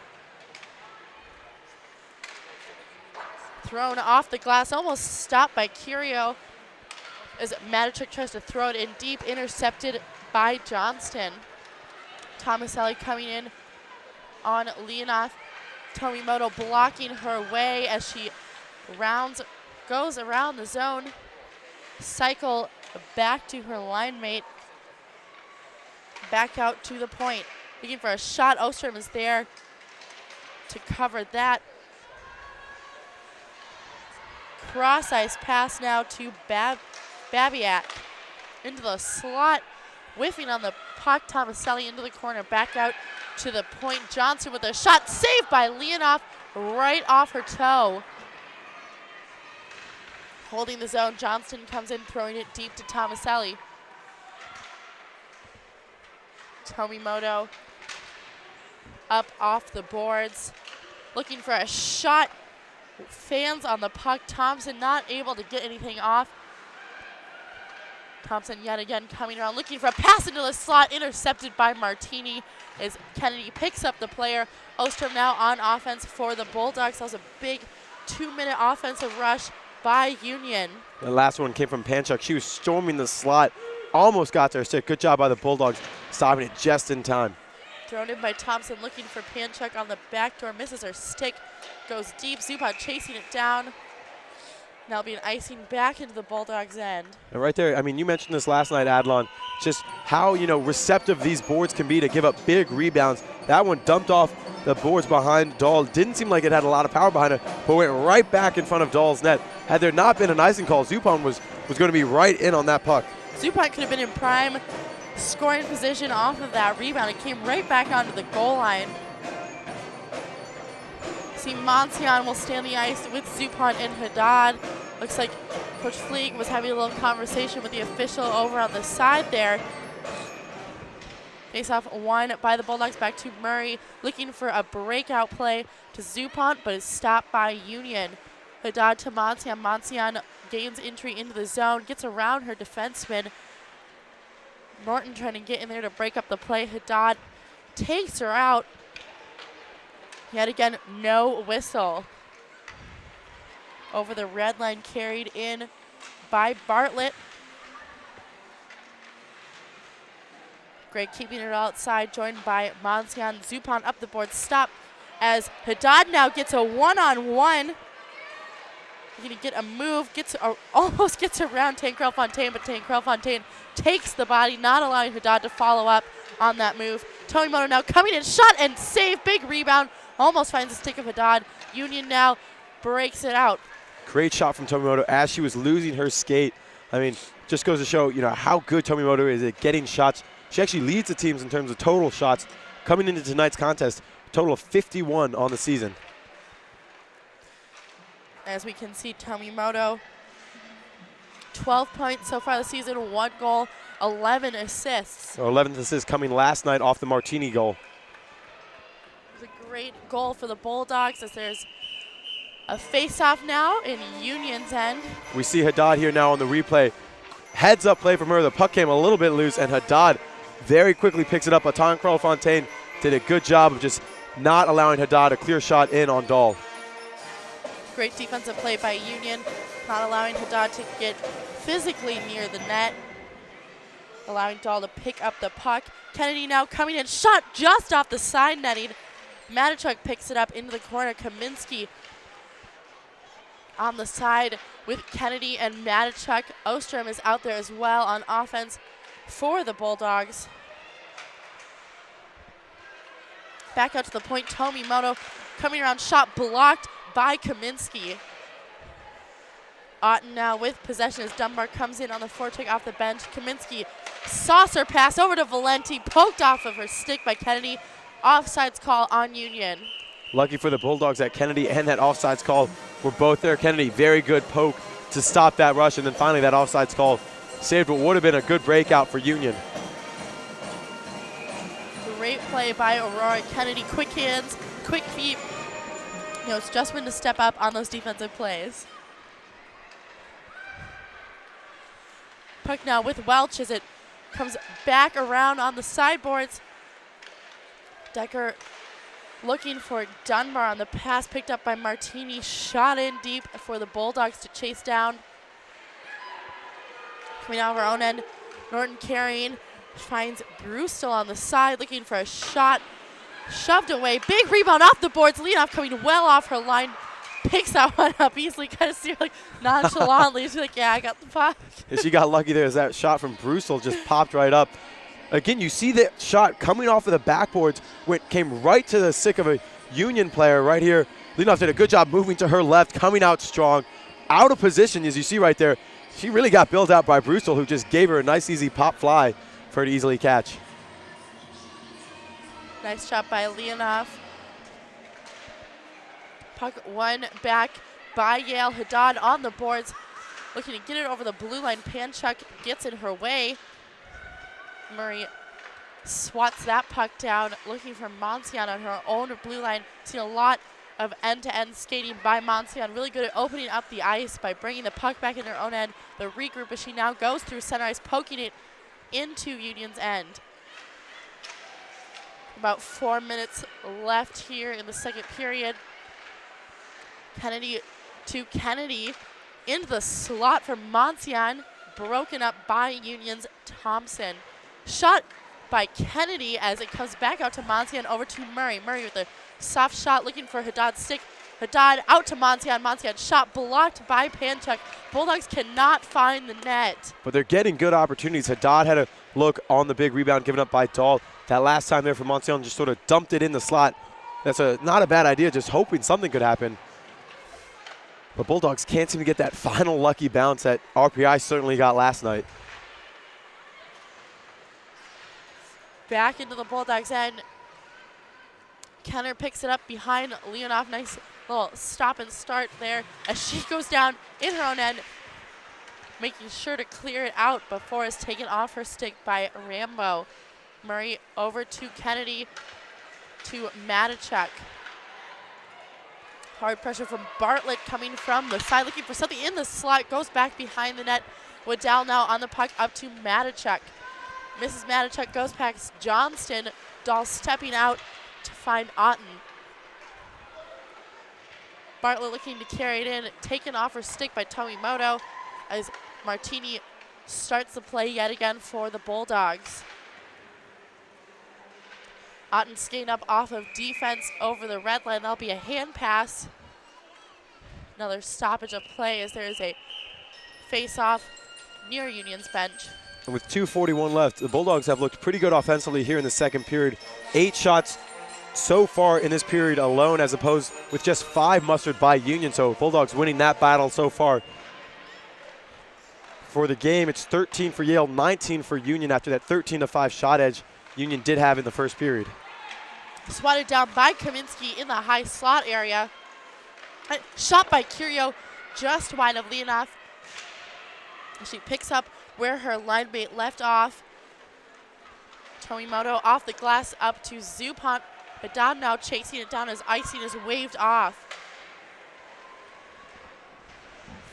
Thrown off the glass, almost stopped by Curio as Matichuk tries to throw it in deep, intercepted by Johnston. Tomaselli coming in on Leonoff. Tomimoto blocking her way as she goes around the zone. Cycle back to her line mate. Back out to the point. Looking for a shot. Ostrom is there to cover that. Cross ice pass now to Babiak. Into the slot. Whiffing on the puck. Tomaselli into the corner. Back out to the point. Johnson with a shot. Saved by Leonoff right off her toe. Holding the zone. Johnston comes in, throwing it deep to Tomaselli. Tomimoto up off the boards. Looking for a shot. Fans on the puck. Thompson not able to get anything off. Thompson yet again coming around, looking for a pass into the slot, intercepted by Martini as Kennedy picks up the player. Ostrom now on offense for the Bulldogs. That was a big 2-minute offensive rush by Union. The last one came from Panchuk. She was storming the slot, almost got to her stick. Good job by the Bulldogs, stopping it just in time. Thrown in by Thompson, looking for Panchuk on the back door, misses her stick, goes deep. Zupan chasing it down. Now be an icing back into the Bulldogs' end. And right there, I mean, you mentioned this last night, Adlon, just how, receptive these boards can be to give up big rebounds. That one dumped off the boards behind Dahl. Didn't seem like it had a lot of power behind it, but went right back in front of Dahl's net. Had there not been an icing call, Zupan was going to be right in on that puck. Zupan could have been in prime scoring position off of that rebound. It came right back onto the goal line. See, Monsian will stay on the ice with Zupont and Haddad. Looks like Coach Fleeg was having a little conversation with the official over on the side there. Face-off won by the Bulldogs, back to Murray, looking for a breakout play to Zupont, but is stopped by Union. Haddad to Monsian. Monsian gains entry into the zone, gets around her defenseman. Norton trying to get in there to break up the play. Haddad takes her out. Yet again, no whistle. Over the red line, carried in by Bartlett. Gray keeping it outside, joined by Monsian. Zupont up the board, stop as Haddad now gets a one-on-one. Gonna get a move, almost gets around Tankrell Fontaine, but Tankrell Fontaine takes the body, not allowing Haddad to follow up on that move. Tomimoto now coming in, shot and save, big rebound, almost finds the stick of Haddad. Union now breaks it out. Great shot from Tomimoto as she was losing her skate. I mean, just goes to show, how good Tomimoto is at getting shots. She actually leads the teams in terms of total shots. Coming into tonight's contest, total of 51 on the season. As we can see, Tomimoto, 12 points so far this season, 1 goal, 11 assists. So 11th assist coming last night off the Martini goal. It was a great goal for the Bulldogs as there's a face-off now in Union's end. We see Haddad here now on the replay. Heads-up play from her. The puck came a little bit loose, and Haddad very quickly picks it up. Tankrell Fontaine did a good job of just not allowing Haddad a clear shot in on Dahl. Great defensive play by Union, not allowing Haddad to get physically near the net, allowing Dahl to pick up the puck. Kennedy now coming in, shot just off the side netting. Matichuk picks it up into the corner. Kaminsky on the side with Kennedy and Matichuk. Ostrom is out there as well on offense for the Bulldogs. Back out to the point, Tomimoto coming around, shot blocked by Kaminsky. Otten now with possession as Dunbar comes in on the forecheck off the bench. Kaminsky, saucer pass over to Valenti, poked off of her stick by Kennedy. Offsides call on Union. Lucky for the Bulldogs that Kennedy and that offsides call were both there. Kennedy, very good poke to stop that rush, and then finally that offsides call saved what would have been a good breakout for Union. Great play by Aurora Kennedy. Quick hands, quick feet. It's just when to step up on those defensive plays. Puck now with Welch as it comes back around on the sideboards. Decker looking for Dunbar on the pass, picked up by Martini, shot in deep for the Bulldogs to chase down. Coming out of our own end, Norton carrying, finds Bruce still on the side, looking for a shot. Shoved away, big rebound off the boards. Leadoff coming well off her line, picks that one up easily, kind of see her nonchalantly. She's like, yeah, I got the puck. She got lucky there as that shot from Brussel just popped right up. Again, you see that shot coming off of the backboards, came right to the stick of a Union player right here. Leadoff did a good job moving to her left, coming out strong, out of position, as you see right there. She really got built out by Brussel, who just gave her a nice, easy pop fly for her to easily catch. Nice shot by Leonoff. Puck won back by Yale. Haddad on the boards, looking to get it over the blue line. Panchuk gets in her way. Murray swats that puck down, looking for Monsian on her own blue line. Seen a lot of end-to-end skating by Monsian. Really good at opening up the ice by bringing the puck back in her own end. The regroup as she now goes through center ice, poking it into Union's end. About 4 minutes left here in the second period. Kennedy to Kennedy into the slot for Monsian, broken up by Union's Thompson. Shot by Kennedy as it comes back out to Monsian, over to Murray. Murray with a soft shot looking for Haddad's stick. Haddad out to Monsian. Monsian shot blocked by Panchuk. Bulldogs cannot find the net. But they're getting good opportunities. Haddad had a look on the big rebound given up by Dahl. That last time there for Monsian just sort of dumped it in the slot. That's not a bad idea, just hoping something could happen. But Bulldogs can't seem to get that final lucky bounce that RPI certainly got last night. Back into the Bulldogs' end. Kenner picks it up behind Leonoff. Nice little stop and start there as she goes down in her own end, making sure to clear it out before it's taken off her stick by Rambo. Murray over to Kennedy to Matichuk. Hard pressure from Bartlett coming from the side, looking for something in the slot, goes back behind the net. Waddell now on the puck up to Matichuk. Mrs. Matichuk goes past Johnston. Dahl stepping out to find Otten. Bartlett looking to carry it in, taken off her stick by Tomimoto as Martini starts the play yet again for the Bulldogs. Otten skating up off of defense over the red line. That'll be a hand pass. Another stoppage of play as there is a face-off near Union's bench. And with 2:41 left, the Bulldogs have looked pretty good offensively here in the second period. 8 shots so far in this period alone, as opposed with just 5 mustered by Union. So Bulldogs winning that battle so far. For the game, it's 13 for Yale, 19 for Union after that 13-5 shot edge Union did have in the first period. Swatted down by Kaminsky in the high slot area. Shot by Curio just wide of Leonoff. She picks up where her line mate left off. Tomimoto off the glass up to Zupont. Haddad now chasing it down as icing is waved off.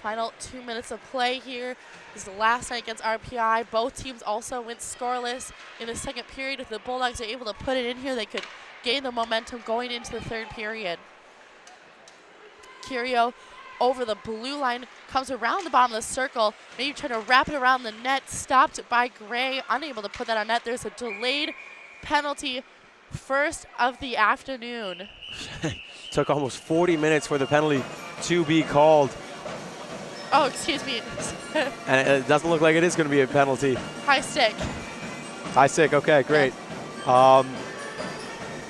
Final 2 minutes of play here. This is the last night against RPI. Both teams also went scoreless in the second period. If the Bulldogs are able to put it in here, they could gain the momentum going into the third period. Curio over the blue line, comes around the bottom of the circle, maybe trying to wrap it around the net, stopped by Gray, unable to put that on net. There's a delayed penalty, first of the afternoon. Took almost 40 minutes for the penalty to be called. Oh, excuse me. And it doesn't look like it is going to be a penalty. High stick. High stick, okay, great. Yes.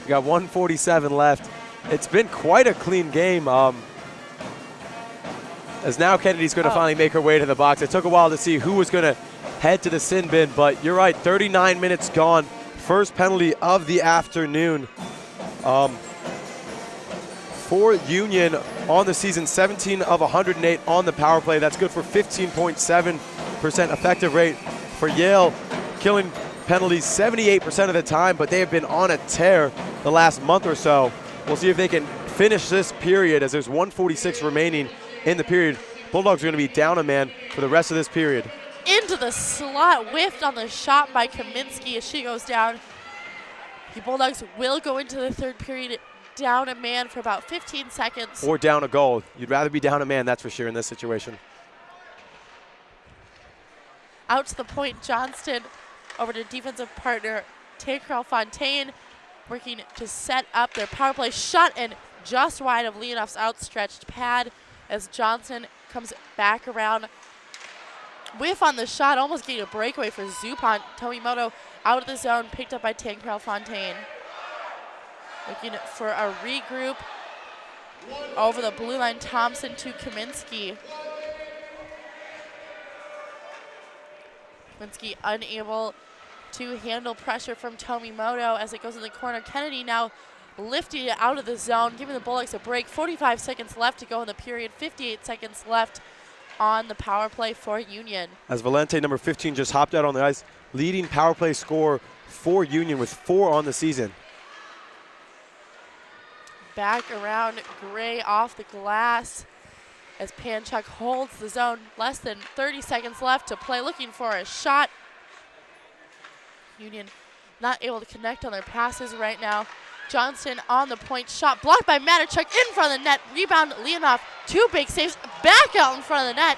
We got 1:47 left. It's been quite a clean game. As now Kennedy's going to finally make her way to the box. It took a while to see who was going to head to the sin bin, but you're right, 39 minutes gone. First penalty of the afternoon. For Union on the season, 17 of 108 on the power play. That's good for 15.7% effective rate. For Yale, killing penalties 78% of the time, but they have been on a tear the last month or so. We'll see if they can finish this period as there's 1:46 remaining in the period. Bulldogs are going to be down a man for the rest of this period. Into the slot, whiffed on the shot by Kaminsky as she goes down. The Bulldogs will go into the third period down a man for about 15 seconds. Or down a goal. You'd rather be down a man, that's for sure, in this situation. Out to the point, Johnston over to defensive partner Takrel Fontaine, working to set up their power play. Shot and just wide of Leonoff's outstretched pad as Johnson comes back around. Whiff on the shot, almost getting a breakaway for Zupont. Tomimoto out of the zone, picked up by Takrel Fontaine. Looking for a regroup over the blue line, Thompson to Kaminsky. Kaminsky unable to handle pressure from Tomimoto as it goes in the corner. Kennedy now lifting it out of the zone, giving the Bulldogs a break. 45 seconds left to go in the period, 58 seconds left on the power play for Union. As Valente, number 15, just hopped out on the ice, leading power play scorer for Union with 4 on the season. Back around, Gray off the glass as Panchuk holds the zone. Less than 30 seconds left to play, looking for a shot. Union not able to connect on their passes right now. Johnston on the point, shot blocked by Matichuk in front of the net. Rebound, Leonoff, 2 big saves, back out in front of the net.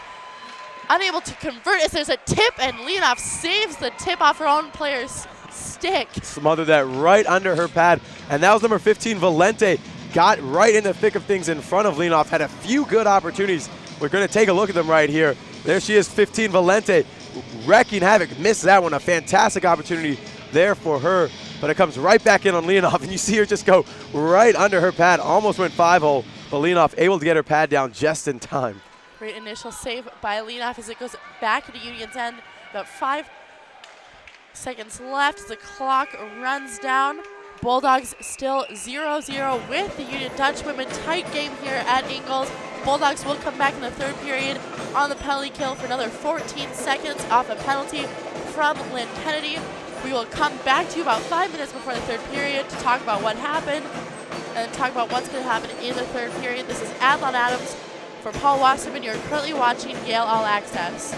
Unable to convert as there's a tip, and Leonoff saves the tip off her own player's stick. Smothered that right under her pad, and that was number 15, Valente. Got right in the thick of things in front of Leonoff, had a few good opportunities. We're going to take a look at them right here. There she is, 15, Valente, wrecking havoc. Missed that one, a fantastic opportunity there for her, but it comes right back in on Leonoff, and you see her just go right under her pad. Almost went 5-hole, but Leonoff able to get her pad down just in time. Great initial save by Leonoff as it goes back into Union's end. About 5 seconds left as the clock runs down. Bulldogs still 0-0 with the Union Dutch women. Tight game here at Ingalls. Bulldogs will come back in the third period on the penalty kill for another 14 seconds off a penalty from Lynn Kennedy. We will come back to you about 5 minutes before the third period to talk about what happened and talk about what's going to happen in the third period. This is Adlon Adams for Paul Wasserman. You're currently watching Yale All Access.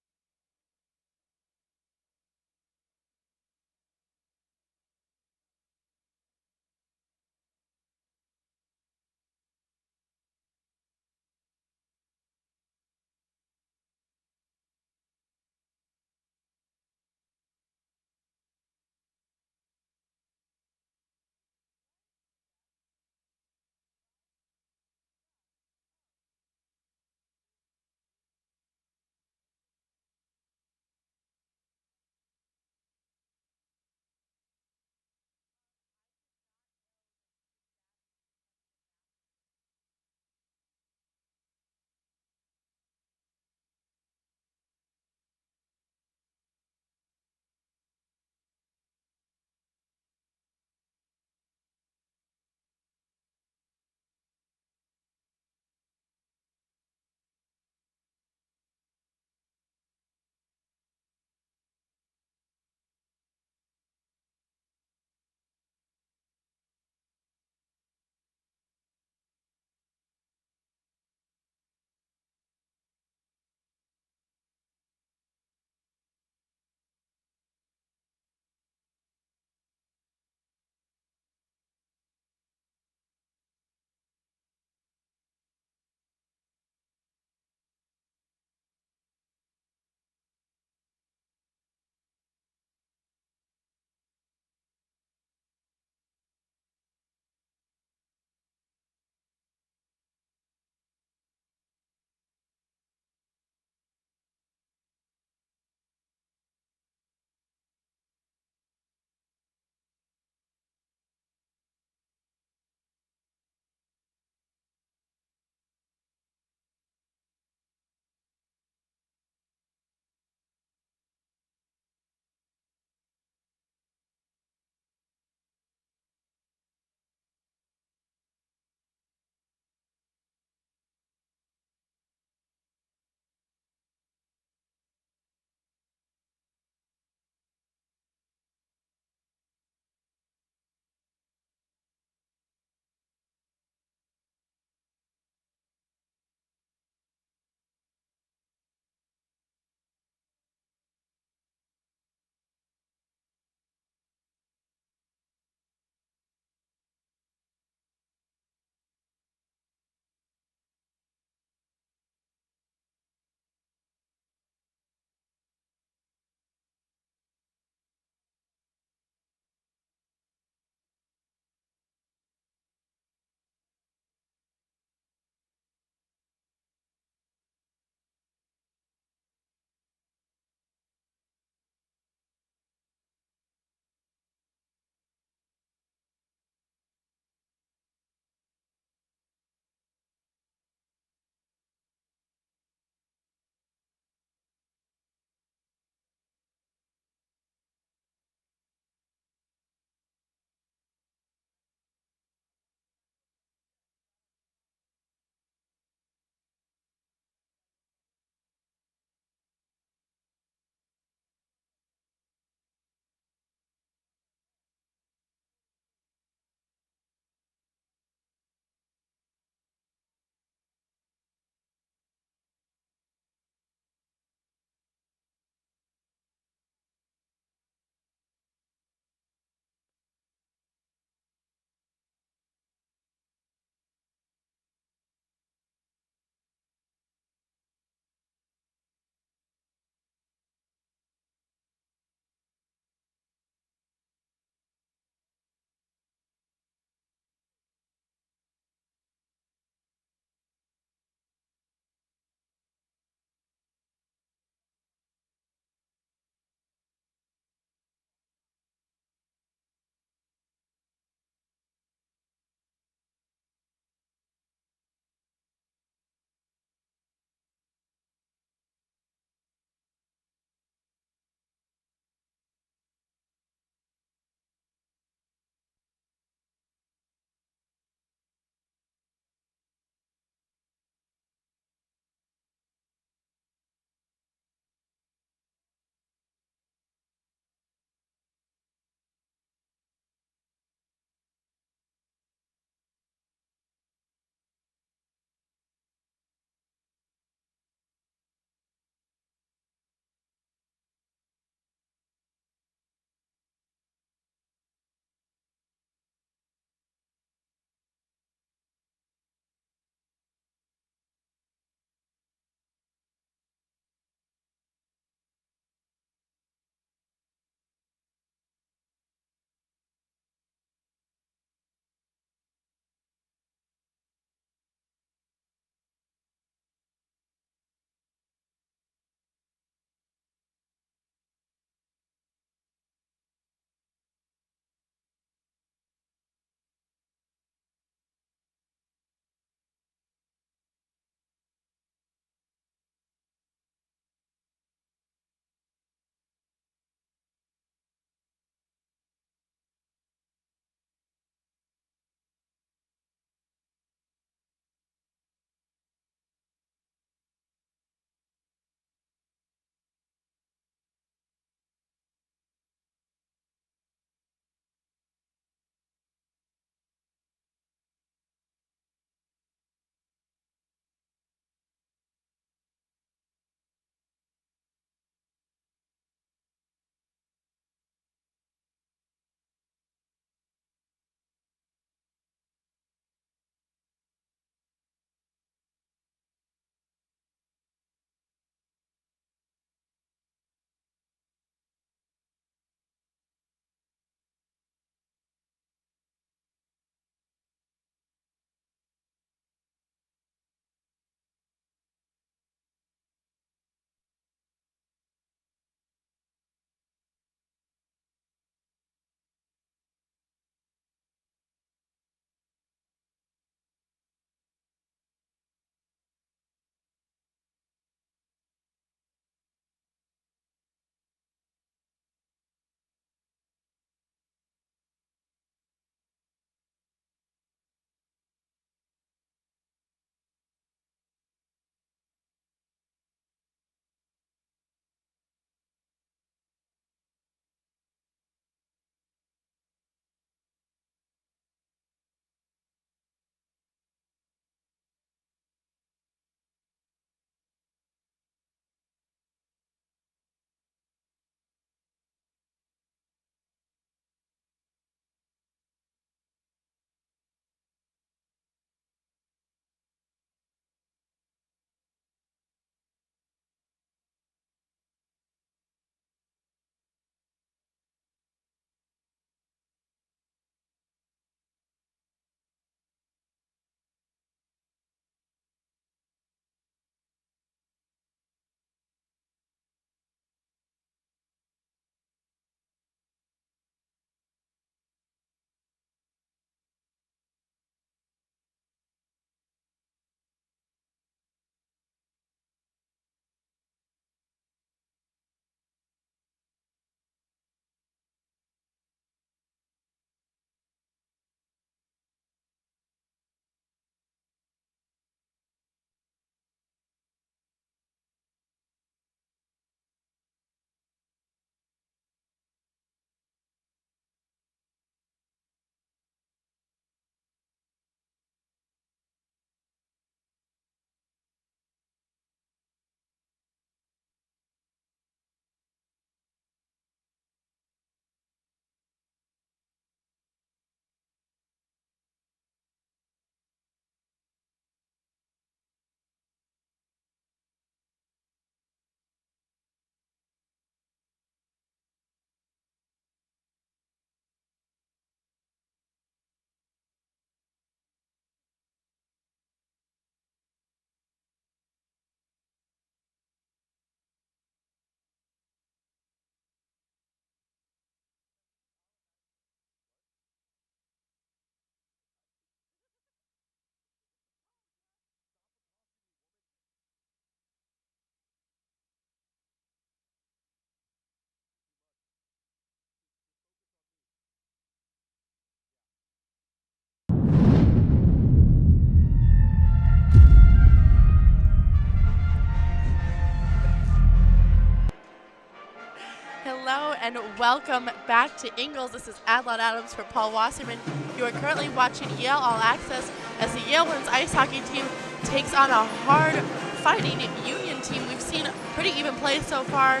and welcome back to Ingles. This is Adlon Adams for Paul Wasserman. You are currently watching Yale All Access as the Yale women's ice hockey team takes on a hard-fighting Union team. We've seen pretty even play so far.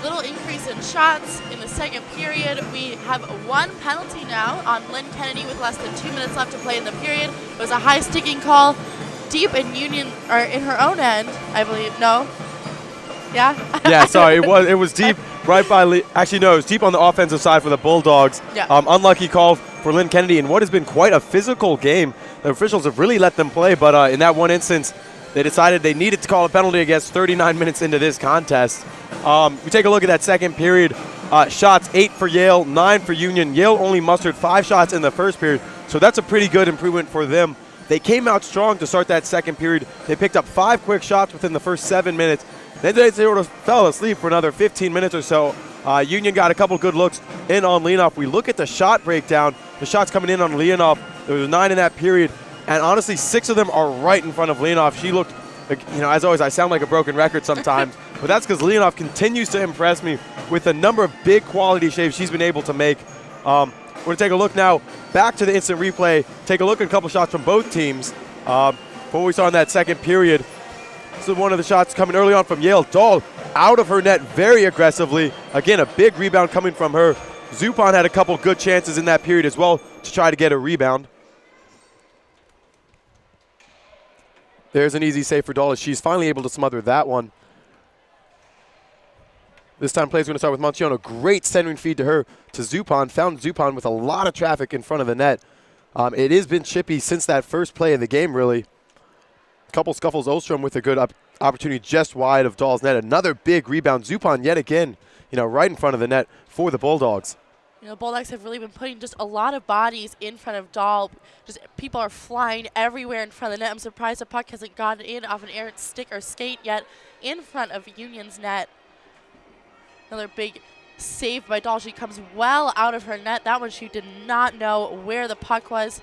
Little increase in shots in the second period. We have one penalty now on Lynn Kennedy with less than 2 minutes left to play in the period. It was a high sticking call deep in Union, or in her own end, I believe. No? Yeah? Yeah, sorry, it was deep right by actually, no, it was deep on the offensive side for the Bulldogs. Yeah. Unlucky call for Lynn Kennedy in what has been quite a physical game. The officials have really let them play, but in that one instance, they decided they needed to call a penalty against 39 minutes into this contest. We take a look at that second period. Shots 8 for Yale, 9 for Union. Yale only mustered 5 shots in the first period, so that's a pretty good improvement for them. They came out strong to start that second period. They picked up 5 quick shots within the first 7 minutes. Then they sort of fell asleep for another 15 minutes or so. Union got a couple good looks in on Leonoff. We look at the shot breakdown. The shots coming in on Leonoff. There was 9 in that period, and honestly, 6 of them are right in front of Leonoff. She looked, as always, I sound like a broken record sometimes, but that's because Leonoff continues to impress me with a number of big quality saves she's been able to make. We're going to take a look now back to the instant replay, take a look at a couple shots from both teams. What we saw in that second period. This is one of the shots coming early on from Yale. Dahl out of her net very aggressively. Again, a big rebound coming from her. Zupan had a couple good chances in that period as well to try to get a rebound. There's an easy save for Dahl as she's finally able to smother that one. This time play's going to start with Montiano. Great centering feed to her, to Zupan. Found Zupan with a lot of traffic in front of the net. It has been chippy since that first play of the game, really. Couple scuffles. Ostrom with a good opportunity just wide of Dahl's net. Another big rebound. Zupan yet again, right in front of the net for the Bulldogs. Bulldogs have really been putting just a lot of bodies in front of Dahl. Just people are flying everywhere in front of the net. I'm surprised the puck hasn't gotten in off an errant stick or skate yet in front of Union's net. Another big save by Dahl. She comes well out of her net. That one she did not know where the puck was.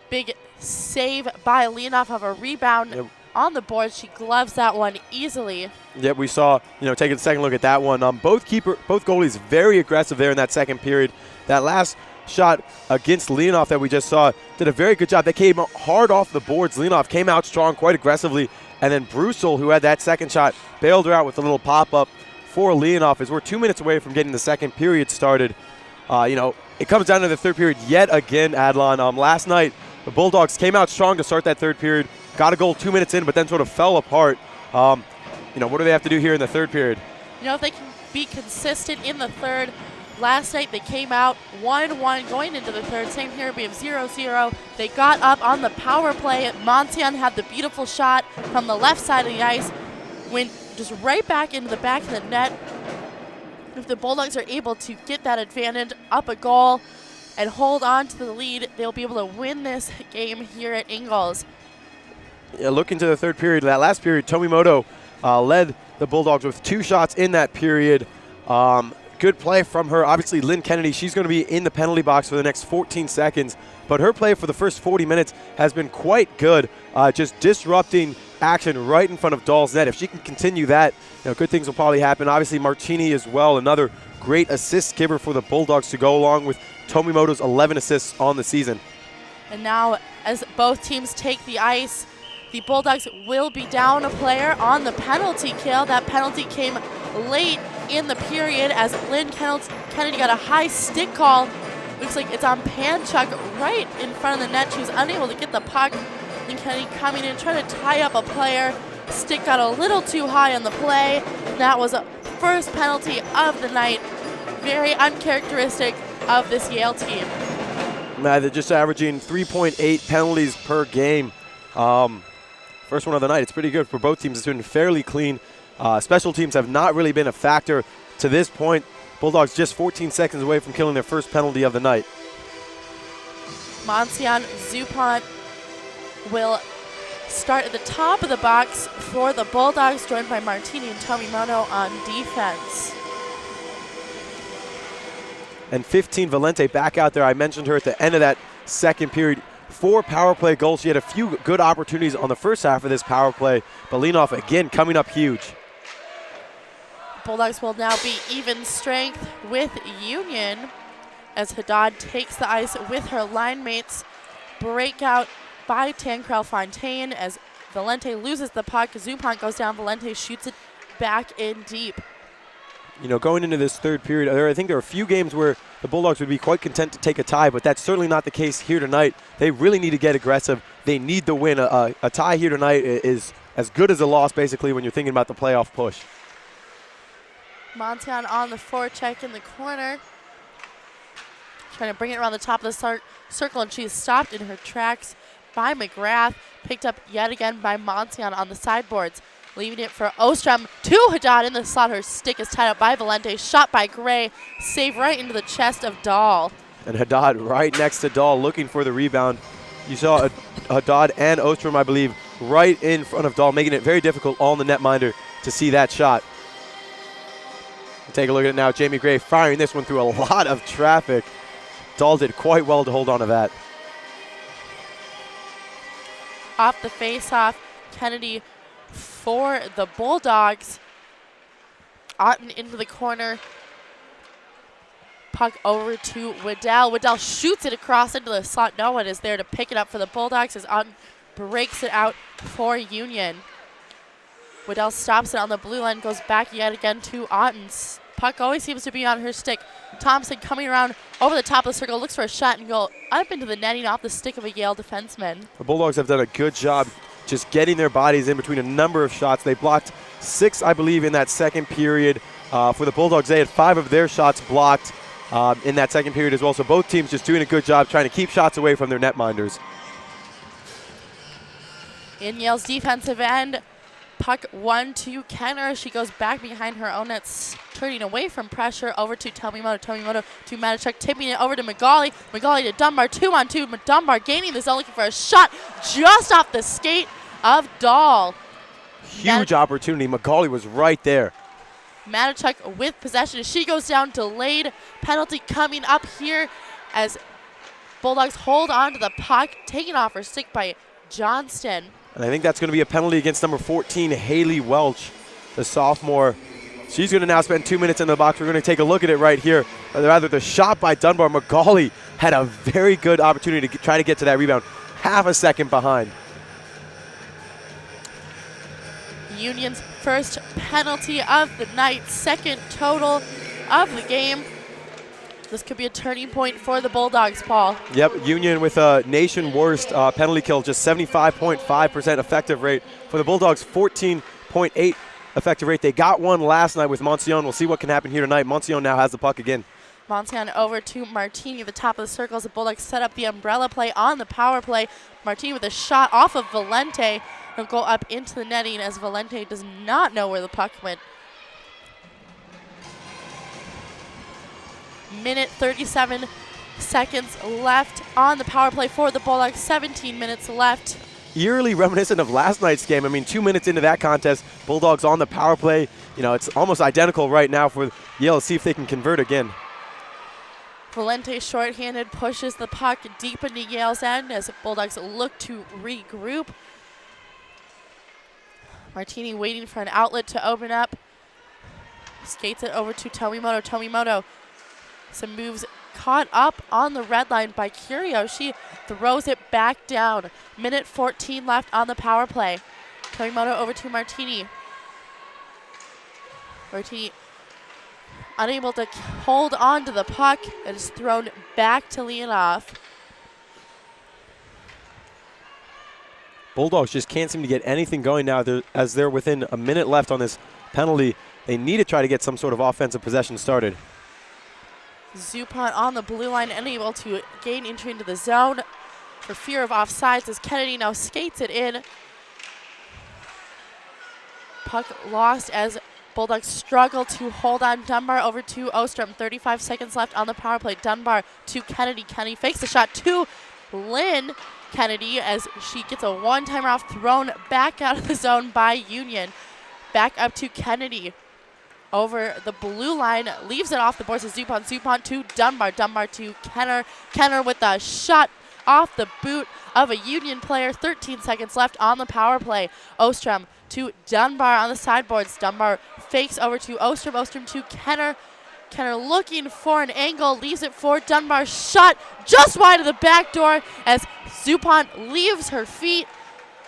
Big save by Leonoff of a rebound on the board. She gloves that one easily. Yep, we saw, taking a second look at that one. Both goalies very aggressive there in that second period. That last shot against Leonoff that we just saw did a very good job. They came hard off the boards. Leonoff came out strong quite aggressively. And then Brusel, who had that second shot, bailed her out with a little pop-up for Leonoff as we're 2 minutes away from getting the second period started. It comes down to the third period yet again, Adlon. Last night, the Bulldogs came out strong to start that third period, got a goal 2 minutes in, but then sort of fell apart. What do they have to do here in the third period? If they can be consistent in the third. Last night they came out 1-1 going into the third. Same here, we have 0-0. They got up on the power play. Montian had the beautiful shot from the left side of the ice, went just right back into the back of the net. If the Bulldogs are able to get that advantage, up a goal, and hold on to the lead, they'll be able to win this game here at Ingles. Yeah, look into the third period. That last period, Tomimoto led the Bulldogs with 2 shots in that period. Good play from her. Obviously, Lynn Kennedy, she's going to be in the penalty box for the next 14 seconds. But her play for the first 40 minutes has been quite good, just disrupting action right in front of Dahl's net. If she can continue that, good things will probably happen. Obviously, Martini as well, another great assist giver for the Bulldogs to go along with Tomimoto's 11 assists on the season. And now, as both teams take the ice, the Bulldogs will be down a player on the penalty kill. That penalty came late in the period as Lynn Kennedy got a high stick call. Looks like it's on Panchuk right in front of the net. She was unable to get the puck. Lynn Kennedy coming in, trying to tie up a player. Stick got a little too high on the play. That was a first penalty of the night. Very uncharacteristic of this Yale team. They're just averaging 3.8 penalties per game. First one of the night. It's pretty good for both teams. It's been fairly clean. Special teams have not really been a factor to this point. Bulldogs just 14 seconds away from killing their first penalty of the night. Montian Zupont will start at the top of the box for the Bulldogs, joined by Martini and Tomimoto on defense. And 15 Valente back out there. I mentioned her at the end of that second period. 4 power play goals. She had a few good opportunities on the first half of this power play, but Leonoff again coming up huge. Bulldogs will now be even strength with Union as Haddad takes the ice with her line mates. Breakout by Tancrel Fontaine as Valente loses the puck. Zupont goes down. Valente shoots it back in deep. You know, going into this third period, I think there are a few games where the Bulldogs would be quite content to take a tie, but that's certainly not the case here tonight. They really need to get aggressive. They need the win. A tie here tonight is as good as a loss, basically, when you're thinking about the playoff push. Montian on the forecheck in the corner. Trying to bring it around the top of the circle, and she's stopped in her tracks by McGrath. Picked up yet again by Montian on the sideboards. Leaving it for Ostrom to Haddad in the slot. Her stick is tied up by Valente. Shot by Gray. Save right into the chest of Dahl. And Haddad right next to Dahl looking for the rebound. You saw Haddad and Ostrom, I believe, right in front of Dahl, making it very difficult on the netminder to see that shot. Take a look at it now. Jamie Gray firing this one through a lot of traffic. Dahl did quite well to hold on to that. Off the face-off, Kennedy for the Bulldogs. Otten into the corner. Puck over to Waddell. Waddell shoots it across into the slot. No one is there to pick it up for the Bulldogs as Otten breaks it out for Union. Waddell stops it on the blue line, goes back yet again to Otten's. Puck always seems to be on her stick. Thompson coming around over the top of the circle, looks for a shot and goal up into the netting off the stick of a Yale defenseman. The Bulldogs have done a good job just getting their bodies in between a number of shots. They blocked 6, I believe, in that second period. For the Bulldogs, they had 5 of their shots blocked in that second period as well. So both teams just doing a good job trying to keep shots away from their netminders. In Yale's defensive end, puck 1 to Kenner. She goes back behind her own net, turning away from pressure over to Tomimoto. Tomimoto to Matichuk, tipping it over to Magali. Magali to Dunbar, 2-on-2. Dunbar gaining the zone, looking for a shot just off the skate of Dahl. Huge opportunity. Magali was right there. Matichuk with possession. She goes down, delayed penalty coming up here as Bulldogs hold on to the puck, taken off her stick by Johnston. And I think that's going to be a penalty against number 14, Haley Welch, the sophomore. She's going to now spend 2 minutes in the box. We're going to take a look at it right here. Rather, the shot by Dunbar. Magali had a very good opportunity to try to get to that rebound. Half a second behind. Union's first penalty of the night, second total of the game. This could be a turning point for the Bulldogs, Paul. Yep, Union with a nation worst penalty kill, just 75.5% effective rate. For the Bulldogs, 14.8 effective rate. They got one last night with Monsignor. We'll see what can happen here tonight. Monsignor now has the puck again. Monsignor over to Martini at the top of the circle as the Bulldogs set up the umbrella play on the power play. Martini with a shot off of Valente. He'll go up into the netting as Valente does not know where the puck went. Minute 37 seconds left on the power play for the Bulldogs. 17 minutes left. Eerily reminiscent of last night's game. I mean, 2 minutes into that contest, Bulldogs on the power play. You know, it's almost identical right now for Yale to see if they can convert again. Valente shorthanded pushes the puck deep into Yale's end as Bulldogs look to regroup. Martini waiting for an outlet to open up. Skates it over to Tomimoto. Tomimoto. Some moves caught up on the red line by Curio. She throws it back down. Minute 14 left on the power play. Tomimoto over to Martini. Martini unable to hold on to the puck. It is thrown back to Leonoff. Bulldogs just can't seem to get anything going now as they're within a minute left on this penalty. They need to try to get some sort of offensive possession started. Zupont on the blue line, unable to gain entry into the zone for fear of offsides as Kennedy now skates it in. Puck lost as Bulldogs struggle to hold on. Dunbar over to Ostrom. 35 seconds left on the power play. Dunbar to Kennedy. Kennedy fakes the shot to Lynn Kennedy as she gets a one-timer off, thrown back out of the zone by Union. Back up to Kennedy. Over the blue line, leaves it off the boards to Zupont. Zupont to Dunbar. Dunbar to Kenner. Kenner with a shot off the boot of a Union player. 13 seconds left on the power play. Ostrom to Dunbar on the sideboards. Dunbar fakes over to Ostrom. Ostrom to Kenner. Kenner looking for an angle, leaves it for Dunbar. Shot just wide of the back door as Zupont leaves her feet.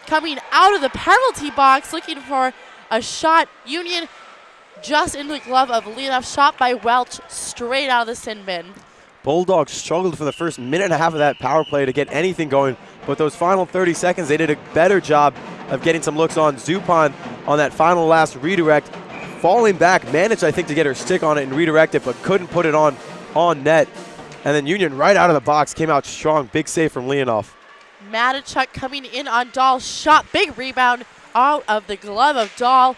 Coming out of the penalty box, looking for a shot. Union just into the glove of Leonoff. Shot by Welch, straight out of the sin bin. Bulldogs struggled for the first minute and a half of that power play to get anything going, but those final 30 seconds, they did a better job of getting some looks on. Zupont on that final last redirect, falling back, managed, I think, to get her stick on it and redirect it, but couldn't put it on net. And then Union right out of the box came out strong. Big save from Leonoff. Matichuk coming in on Dahl. Shot, big rebound out of the glove of Dahl.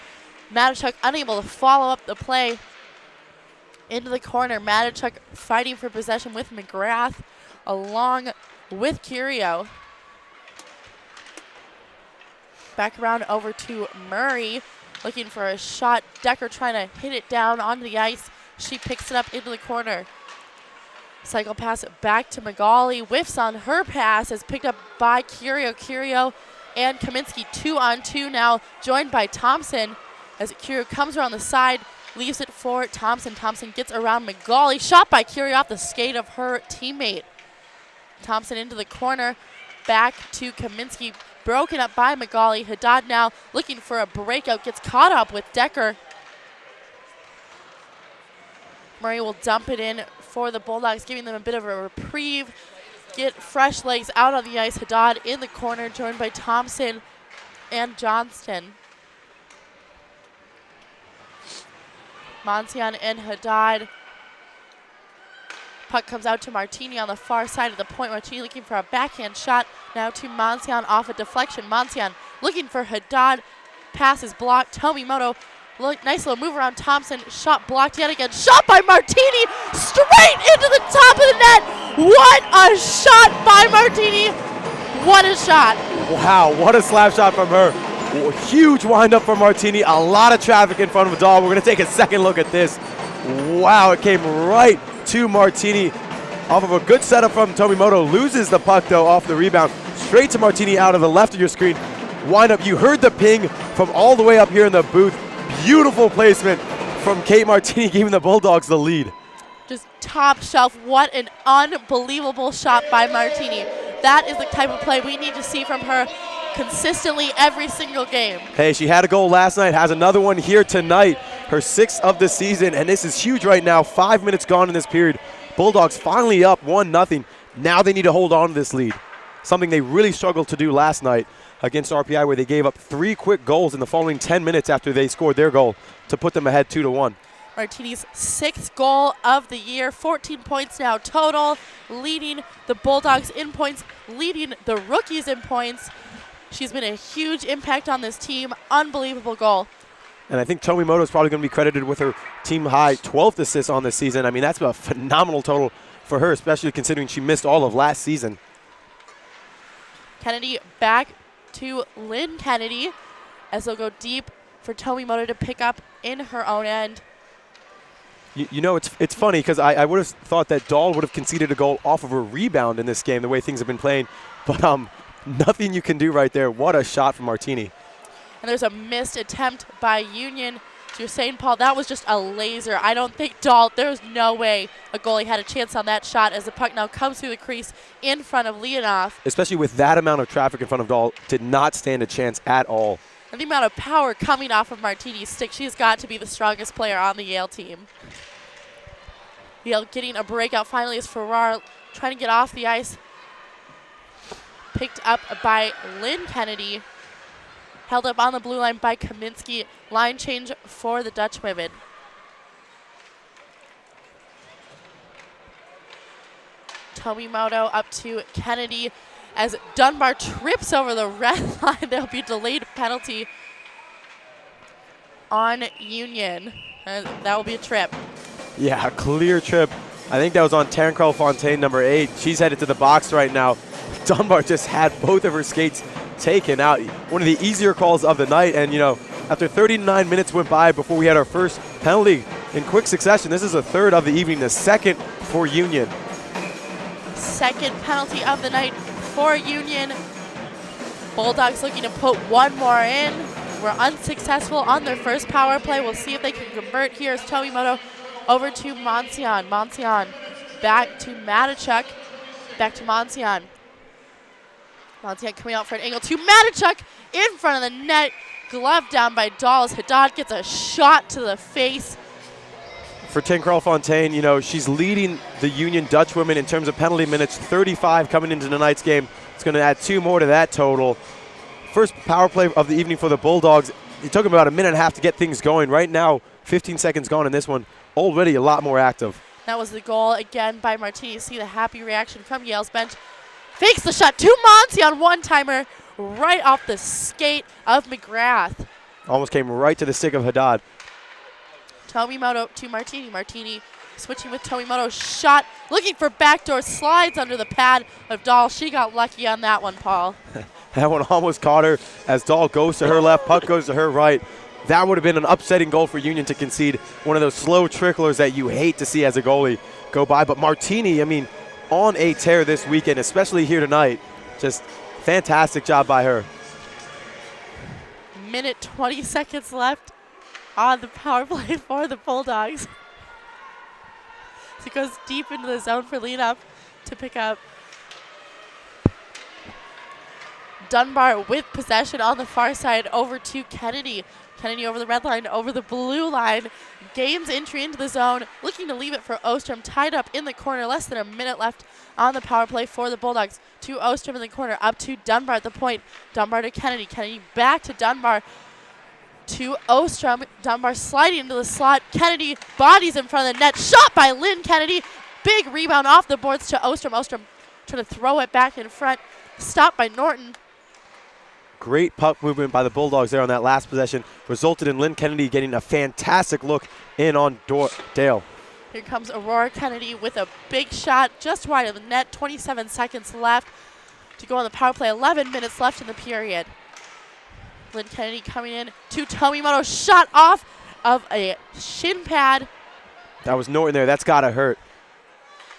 Matichuk unable to follow up the play. Into the corner, Matichuk fighting for possession with McGrath along with Curio. Back around over to Murray, looking for a shot. Decker trying to hit it down onto the ice. She picks it up into the corner. Cycle pass back to Magali. Whiffs on her pass, is picked up by Curio. Curio and Kaminsky 2-on-2 now, joined by Thompson. As Curio comes around the side, leaves it for Thompson. Thompson gets around Magali. Shot by Curio off the skate of her teammate. Thompson into the corner. Back to Kaminsky. Broken up by Magali. Haddad now looking for a breakout. Gets caught up with Decker. Murray will dump it in for the Bulldogs, giving them a bit of a reprieve. Get fresh legs out on the ice. Haddad in the corner, joined by Thompson and Johnston. Monsian and Haddad. Puck comes out to Martini on the far side of the point. Martini looking for a backhand shot. Now to Monsian off a deflection. Monsian looking for Haddad. Pass is blocked. Tomimoto, nice little move around Thompson. Shot blocked yet again. Shot by Martini. Straight into the top of the net. What a shot by Martini. What a shot. Wow, what a slap shot from her. Huge windup from Martini. A lot of traffic in front of Dahl. We're going to take a second look at this. Wow, it came right to Martini off of a good setup from Tomimoto. Loses the puck, though, off the rebound. Straight to Martini out of the left of your screen. Windup. You heard the ping from all the way up here in the booth. Beautiful placement from Kate Martini, giving the Bulldogs the lead. Just top shelf. What an unbelievable shot by Martini. That is the type of play we need to see from her consistently every single game. Hey, she had a goal last night, has another one here tonight, her 6th of the season, and this is huge right now. 5 minutes gone in this period. Bulldogs finally up 1-0. Now they need to hold on to this lead, something they really struggled to do last night against RPI, where they gave up 3 quick goals in the following 10 minutes after they scored their goal to put them ahead 2-1. Martini's 6th goal of the year, 14 points now total, leading the Bulldogs in points, leading the rookies in points. She's been a huge impact on this team. Unbelievable goal. And I think Tomimoto is probably going to be credited with her team high 12th assists on this season. I mean, that's a phenomenal total for her, especially considering she missed all of last season. Kennedy back to Lynn Kennedy as they'll go deep for Tomimoto to pick up in her own end. You know, it's funny because I would have thought that Dahl would have conceded a goal off of a rebound in this game, the way things have been playing. But nothing you can do right there. What a shot from Martini. And there's a missed attempt by Union to St. Paul. That was just a laser. I don't think Dahl, there's no way a goalie had a chance on that shot as the puck now comes through the crease in front of Leonoff. Especially with that amount of traffic in front of Dahl, did not stand a chance at all. And the amount of power coming off of Martini's stick, she's got to be the strongest player on the Yale team. Yale getting a breakout finally as Farrar trying to get off the ice. Picked up by Lynn Kennedy. Held up on the blue line by Kaminsky. Line change for the Dutch women. Tomimoto up to Kennedy as Dunbar trips over the red line. There'll be delayed penalty on Union. That will be a trip. Yeah, a clear trip. I think that was on Tancrell Fontaine, number 8. She's headed to the box right now. Dunbar just had both of her skates taken out. One of the easier calls of the night. And, you know, after 39 minutes went by before we had our first penalty in quick succession, this is the 3rd of the evening, the 2nd for Union. 2nd penalty of the night for Union. Bulldogs looking to put one more in. Were unsuccessful on their first power play. We'll see if they can convert here as Tomimoto over to Monsian. Monsian back to Matichuk. Back to Monsian. Monsian coming out for an angle to Matichuk in front of the net. Glove down by Dahl as Haddad gets a shot to the face. For Tankrell Fontaine, you know, she's leading the Union Dutch women in terms of penalty minutes, 35 coming into tonight's game. It's going to add 2 more to that total. First power play of the evening for the Bulldogs. It took them about a minute and a half to get things going. Right now, 15 seconds gone in this one. Already a lot more active. That was the goal again by Martini. See the happy reaction from Yale's bench. Fakes the shot to Monty on one-timer right off the skate of McGrath. Almost came right to the stick of Haddad. Tomimoto to Martini. Martini switching with Tomimoto. Shot, looking for backdoor, slides under the pad of Dahl. She got lucky on that one, Paul. That one almost caught her as Dahl goes to her left, puck goes to her right. That would have been an upsetting goal for Union to concede. One of those slow tricklers that you hate to see as a goalie go by. But Martini, I mean, on a tear this weekend, especially here tonight. Just fantastic job by her. Minute 20 seconds left on the power play for the Bulldogs. So it goes deep into the zone for lead-up to pick up. Dunbar with possession on the far side over to Kennedy. Kennedy over the red line, over the blue line. Gains entry into the zone, looking to leave it for Ostrom. Tied up in the corner, less than a minute left on the power play for the Bulldogs. To Ostrom in the corner, up to Dunbar at the point. Dunbar to Kennedy. Kennedy back to Dunbar. To Ostrom. Dunbar sliding into the slot. Kennedy bodies in front of the net. Shot by Lynn Kennedy. Big rebound off the boards to Ostrom. Ostrom trying to throw it back in front. Stopped by Norton. Great puck movement by the Bulldogs there on that last possession. Resulted in Lynn Kennedy getting a fantastic look in on Dale. Here comes Aurora Kennedy with a big shot just wide of the net. 27 seconds left to go on the power play. 11 minutes left in the period. Lynn Kennedy coming in to Tomimoto. Shot off of a shin pad. That was Norton there. That's got to hurt.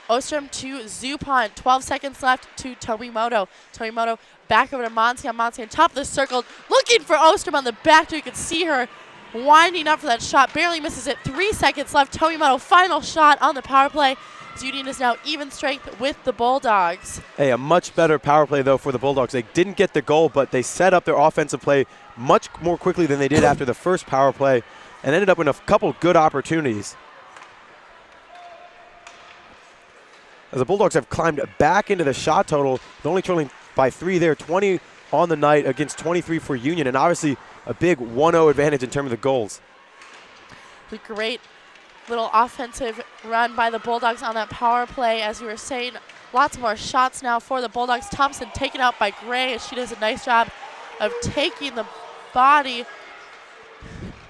Ostrom to Zupon. 12 seconds left to Tomimoto. Tomimoto back over to Monsian. Monsian top of the circle. Looking for Ostrom on the back door. You can see her winding up for that shot. Barely misses it. 3 seconds left. Tomimoto final shot on the power play. Union is now even strength with the Bulldogs. Hey, a much better power play, though, for the Bulldogs. They didn't get the goal, but they set up their offensive play much more quickly than they did after the first power play and ended up with a couple good opportunities. As the Bulldogs have climbed back into the shot total, they're only trailing by 3 there, 20 on the night against 23 for Union, and obviously a big 1-0 advantage in terms of the goals. A great little offensive run by the Bulldogs on that power play. As you were saying, lots more shots now for the Bulldogs. Thompson taken out by Gray as she does a nice job of taking the body.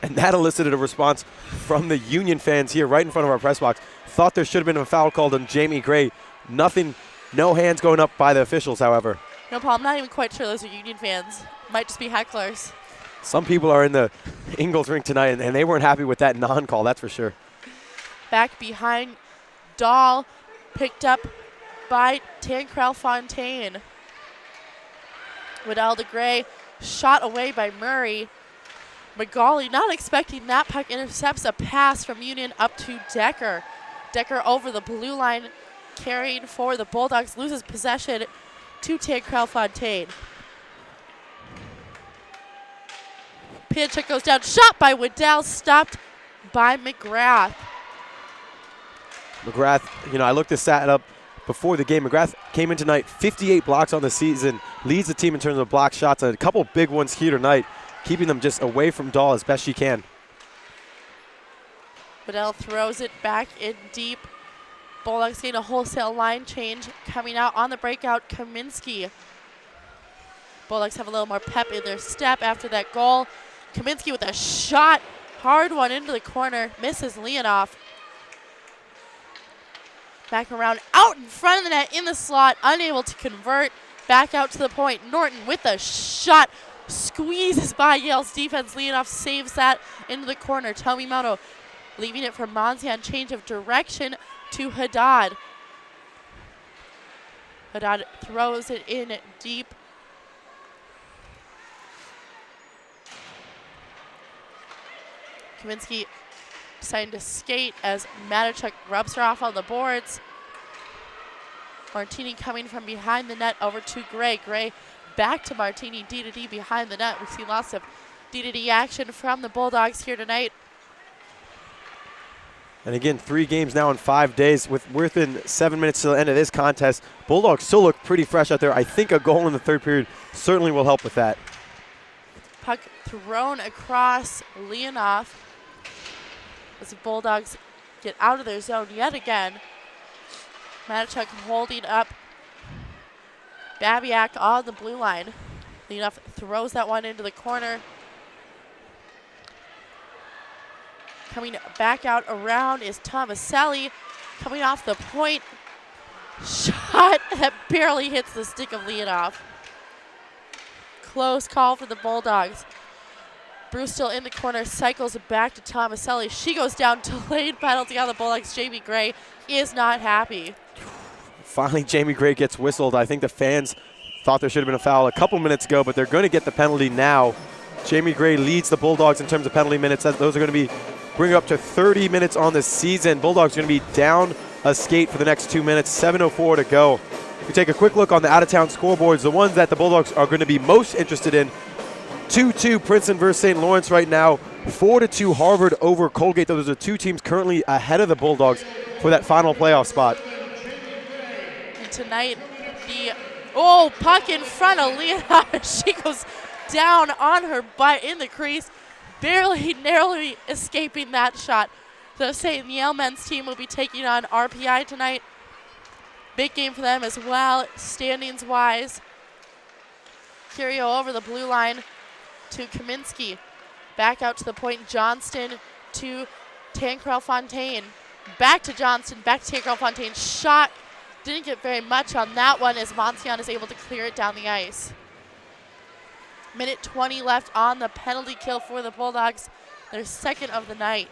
And that elicited a response from the Union fans here right in front of our press box. Thought there should have been a foul called on Jamie Gray. Nothing, no hands going up by the officials, however. No, Paul, I'm not even quite sure those are Union fans. Might just be hecklers. Some people are in the Ingalls rink tonight, and they weren't happy with that non-call, that's for sure. Back behind Dahl, picked up by Tankrell Fontaine. Waddell DeGray shot away by Murray. McGauley not expecting that puck, intercepts a pass from Union up to Decker. Decker over the blue line, carrying for the Bulldogs, loses possession to Tankrell Fontaine. Pinchuk goes down, shot by Waddell, stopped by McGrath. McGrath, you know, I looked this stat up before the game. McGrath came in tonight, 58 blocks on the season, leads the team in terms of block shots, and a couple big ones here tonight, keeping them just away from Dahl as best she can. Waddell throws it back in deep. Bulldogs getting a wholesale line change coming out on the breakout. Kaminsky. Bulldogs have a little more pep in their step after that goal. Kaminsky with a shot, hard one into the corner, misses Leonoff. Back around, out in front of the net, in the slot, unable to convert. Back out to the point. Norton with a shot, squeezes by Yale's defense. Leonoff saves that into the corner. Tomimoto leaving it for Monsian, change of direction to Haddad. Haddad throws it in deep. Kaminsky deciding to skate as Matichuk rubs her off on the boards. Martini coming from behind the net over to Gray. Gray back to Martini, D to D behind the net. We see lots of D to D action from the Bulldogs here tonight. And again, 3 games now in 5 days with within 7 minutes to the end of this contest. Bulldogs still look pretty fresh out there. I think a goal in the third period certainly will help with that. Puck thrown across Leonoff as the Bulldogs get out of their zone yet again. Matichuk holding up Babiak on the blue line. Leonoff throws that one into the corner. Coming back out around is Tomaselli. Coming off the point. Shot that barely hits the stick of Leonoff. Close call for the Bulldogs. Bruce still in the corner, cycles back to Tomaselli. She goes down, delayed penalty on the Bulldogs. Jamie Gray is not happy. Finally, Jamie Gray gets whistled. I think the fans thought there should have been a foul a couple minutes ago, but they're going to get the penalty now. Jamie Gray leads the Bulldogs in terms of penalty minutes. Those are going to be bring up to 30 minutes on the season. Bulldogs are going to be down a skate for the next 2 minutes, 7:04 to go. We take a quick look on the out-of-town scoreboards. The ones that the Bulldogs are going to be most interested in: 2-2 Princeton versus St. Lawrence right now, 4-2 Harvard over Colgate. Those are 2 teams currently ahead of the Bulldogs for that final playoff spot. And tonight, the puck in front of Leonoff. She goes down on her butt in the crease, narrowly escaping that shot. The St. Yale men's team will be taking on RPI tonight. Big game for them as well, standings-wise. Curio over the blue line to Kaminsky. Back out to the point, Johnston to Tankrell Fontaine. Back to Johnston, back to Tankrell Fontaine. Shot, didn't get very much on that one as Monsian is able to clear it down the ice. Minute 20 left on the penalty kill for the Bulldogs, their second of the night.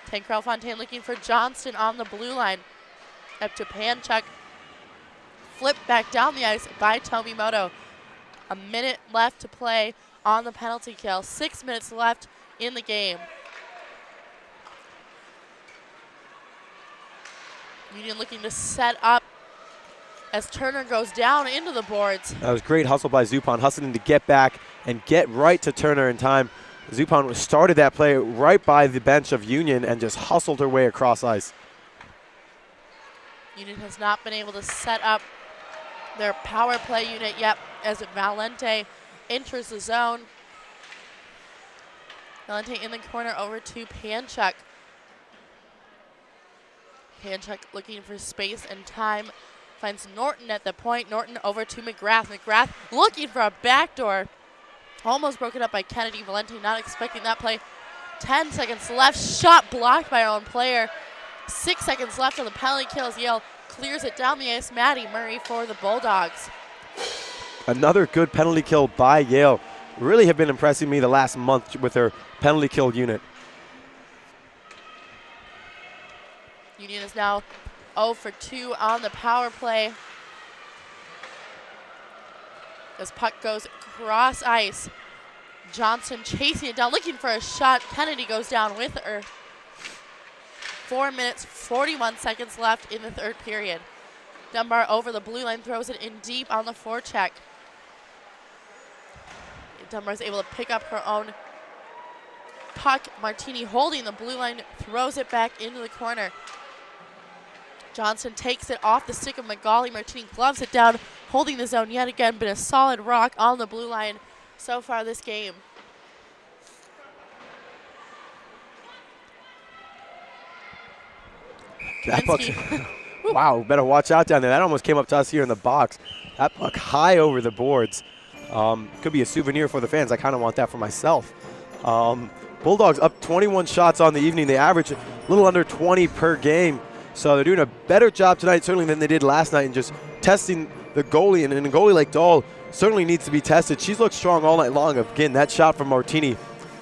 Tankrell Fontaine looking for Johnston on the blue line. Up to Panchuk. Flipped back down the ice by Tomimoto. A minute left to play on the penalty kill. 6 minutes left in the game. Union looking to set up as Turner goes down into the boards. That was great hustle by Zupan, hustling to get back and get right to Turner in time. Zupan started that play right by the bench of Union and just hustled her way across ice. Union has not been able to set up their power play unit yet as Valente enters the zone. Valente in the corner over to Panchuk. Panchuk looking for space and time. Finds Norton at the point. Norton over to McGrath. McGrath looking for a backdoor. Almost broken up by Kennedy. Valente not expecting that play. 10 seconds left. Shot blocked by our own player. 6 seconds left on the penalty kill as Yale clears it down the ice. Maddie Murray for the Bulldogs. Another good penalty kill by Yale. Really have been impressing me the last month with their penalty kill unit. Union is now 0 for 2 on the power play. As puck goes cross ice. Johnson chasing it down, looking for a shot. Kennedy goes down with her. 4 minutes, 41 seconds left in the third period. Dunbar over the blue line, throws it in deep on the forecheck. Dunbar is able to pick up her own puck. Martini holding the blue line, throws it back into the corner. Johnson takes it off the stick of McGauley. Martini gloves it down, holding the zone yet again, been a solid rock on the blue line so far this game. That puck, wow, better watch out down there. That almost came up to us here in the box. That puck high over the boards. Could be a souvenir for the fans. I kind of want that for myself. Bulldogs up 21 shots on the evening. They average a little under 20 per game. So they're doing a better job tonight, certainly, than they did last night, and just testing the goalie. And a goalie like Dahl certainly needs to be tested. She's looked strong all night long. Again, that shot from Martini,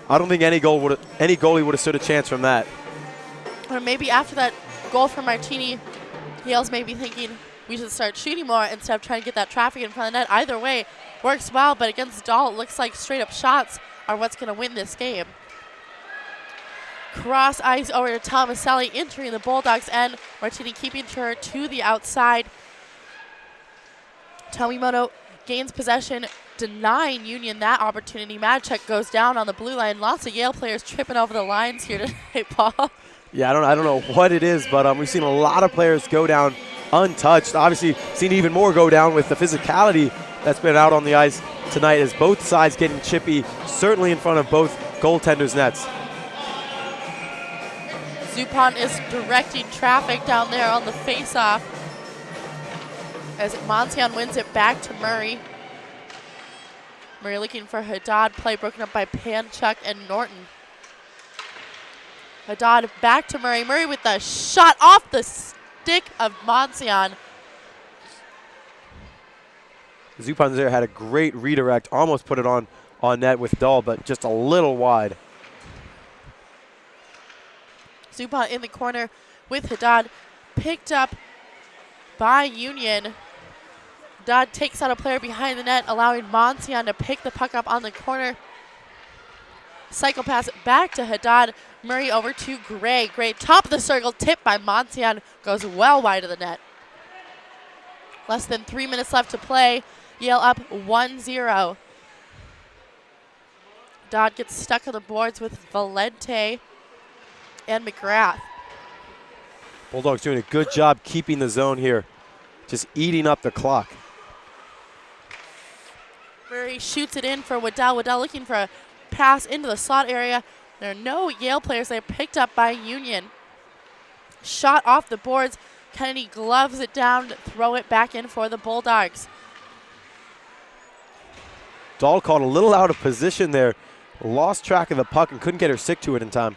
I don't think any goalie would have stood a chance from that. Or maybe after that goal from Martini, Yale's maybe thinking we should start shooting more instead of trying to get that traffic in front of the net. Either way, works well, but against Dahl, it looks like straight up shots are what's going to win this game. Cross ice over to Tomaselli, entering the Bulldogs end. Martini keeping her to the outside. Tomimoto gains possession, denying Union that opportunity. Madchuk goes down on the blue line. Lots of Yale players tripping over the lines here tonight, Paul. Yeah, I don't know what it is, but we've seen a lot of players go down untouched. Obviously, seen even more go down with the physicality that's been out on the ice tonight, as both sides getting chippy, certainly in front of both goaltenders' nets. Zupon is directing traffic down there on the face-off as Monsian wins it back to Murray. Murray looking for Haddad, play broken up by Panchuk and Norton. Haddad back to Murray. Murray with the shot off the stick of Monsian. Zupon there had a great redirect, almost put it on net with Dahl, but just a little wide. Zupon in the corner with Haddad, picked up by Union. Haddad takes out a player behind the net, allowing Monsian to pick the puck up on the corner. Cycle pass back to Haddad. Murray over to Gray. Gray top of the circle, tipped by Monsian, goes well wide of the net. Less than 3 minutes left to play. Yale up 1-0. Dodd gets stuck on the boards with Valente and McGrath. Bulldogs doing a good job keeping the zone here, just eating up the clock. Murray shoots it in for Waddell. Waddell looking for a pass into the slot area. There are no Yale players. They're picked up by Union. Shot off the boards. Kennedy gloves it down to throw it back in for the Bulldogs. Dahl caught a little out of position there, lost track of the puck and couldn't get her stick to it in time.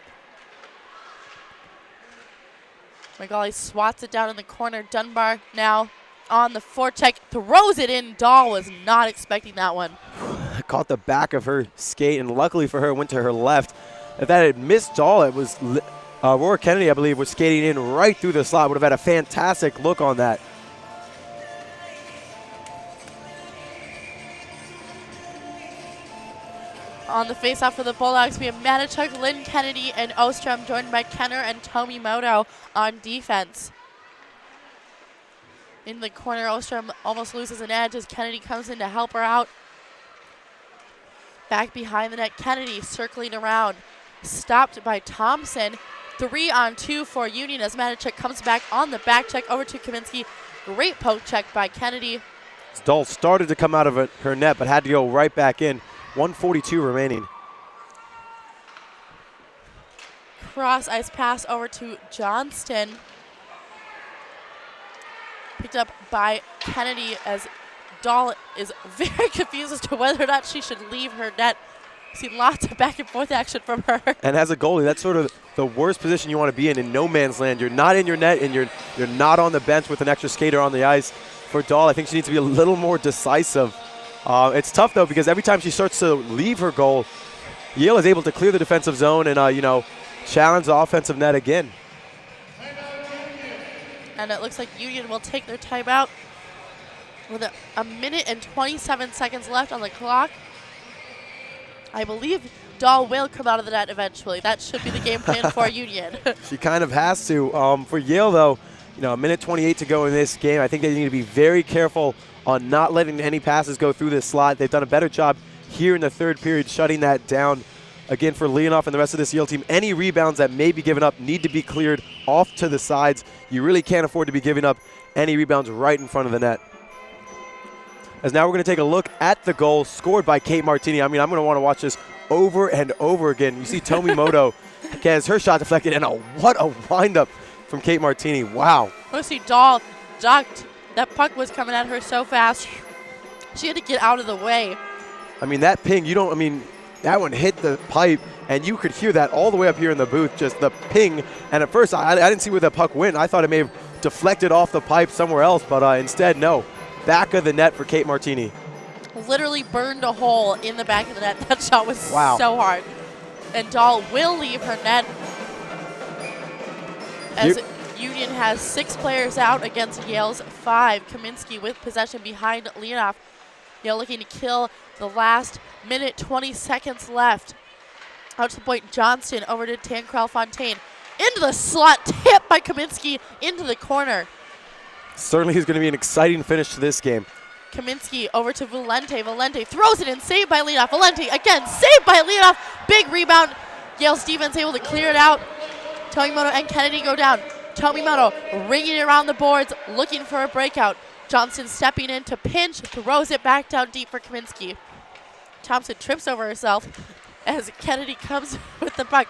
Magali swats it down in the corner. Dunbar now on the forecheck, throws it in. Dahl was not expecting that one. Caught the back of her skate, and luckily for her, it went to her left. If that had missed Dahl, it was Aurora Kennedy, I believe, was skating in right through the slot. Would have had a fantastic look on that. On the faceoff for the Bulldogs, we have Manichuk, Lynn Kennedy, and Ostrom, joined by Kenner and Tomimoto on defense. In the corner, Ostrom almost loses an edge as Kennedy comes in to help her out. Back behind the net, Kennedy circling around. Stopped by Thompson. 3-on-2 for Union as Manichuk comes back on the back check over to Kaminsky. Great poke check by Kennedy. Dahl started to come out of her net, but had to go right back in. 1:42 remaining. Cross ice pass over to Johnston. Picked up by Kennedy as Dahl is very confused as to whether or not she should leave her net. Seen lots of back and forth action from her. And as a goalie, that's sort of the worst position you want to be in no man's land. You're not in your net, and you're not on the bench with an extra skater on the ice. For Dahl, I think she needs to be a little more decisive. It's tough, though, because every time she starts to leave her goal, Yale is able to clear the defensive zone and, challenge the offensive net again. And it looks like Union will take their timeout with a minute and 27 seconds left on the clock. I believe Dahl will come out of the net eventually. That should be the game plan for Union. She kind of has to. For Yale, though, a minute 28 to go in this game. I think they need to be very careful on not letting any passes go through this slot. They've done a better job here in the third period shutting that down. Again, for Leonoff and the rest of this Yale team, any rebounds that may be given up need to be cleared off to the sides. You really can't afford to be giving up any rebounds right in front of the net. As now we're going to take a look at the goal scored by Kate Martini. I'm going to want to watch this over and over again. You see Tomimoto gets her shot deflected, and what a windup from Kate Martini. Wow. Let's see, Dahl ducked. That puck was coming at her so fast, she had to get out of the way. That ping, that one hit the pipe, and you could hear that all the way up here in the booth, just the ping. And at first, I didn't see where the puck went. I thought it may have deflected off the pipe somewhere else, but instead, no. Back of the net for Kate Martini. Literally burned a hole in the back of the net. That shot was wow. So hard. And Dahl will leave her net. as Union has 6 players out against Yale's 5. Kaminsky with possession behind Leonoff. Yale looking to kill the last minute, 20 seconds left. Out to the point, Johnston over to Tancrell Fontaine. Into the slot, tip by Kaminsky into the corner. Certainly is going to be an exciting finish to this game. Kaminsky over to Valente. Valente throws it in, saved by Leonoff. Valente again, saved by Leonoff. Big rebound. Yale's defense able to clear it out. Tomimoto and Kennedy go down. Tomimoto ringing it around the boards, looking for a breakout. Johnson stepping in to pinch, throws it back down deep for Kaminsky. Thompson trips over herself as Kennedy comes with the puck.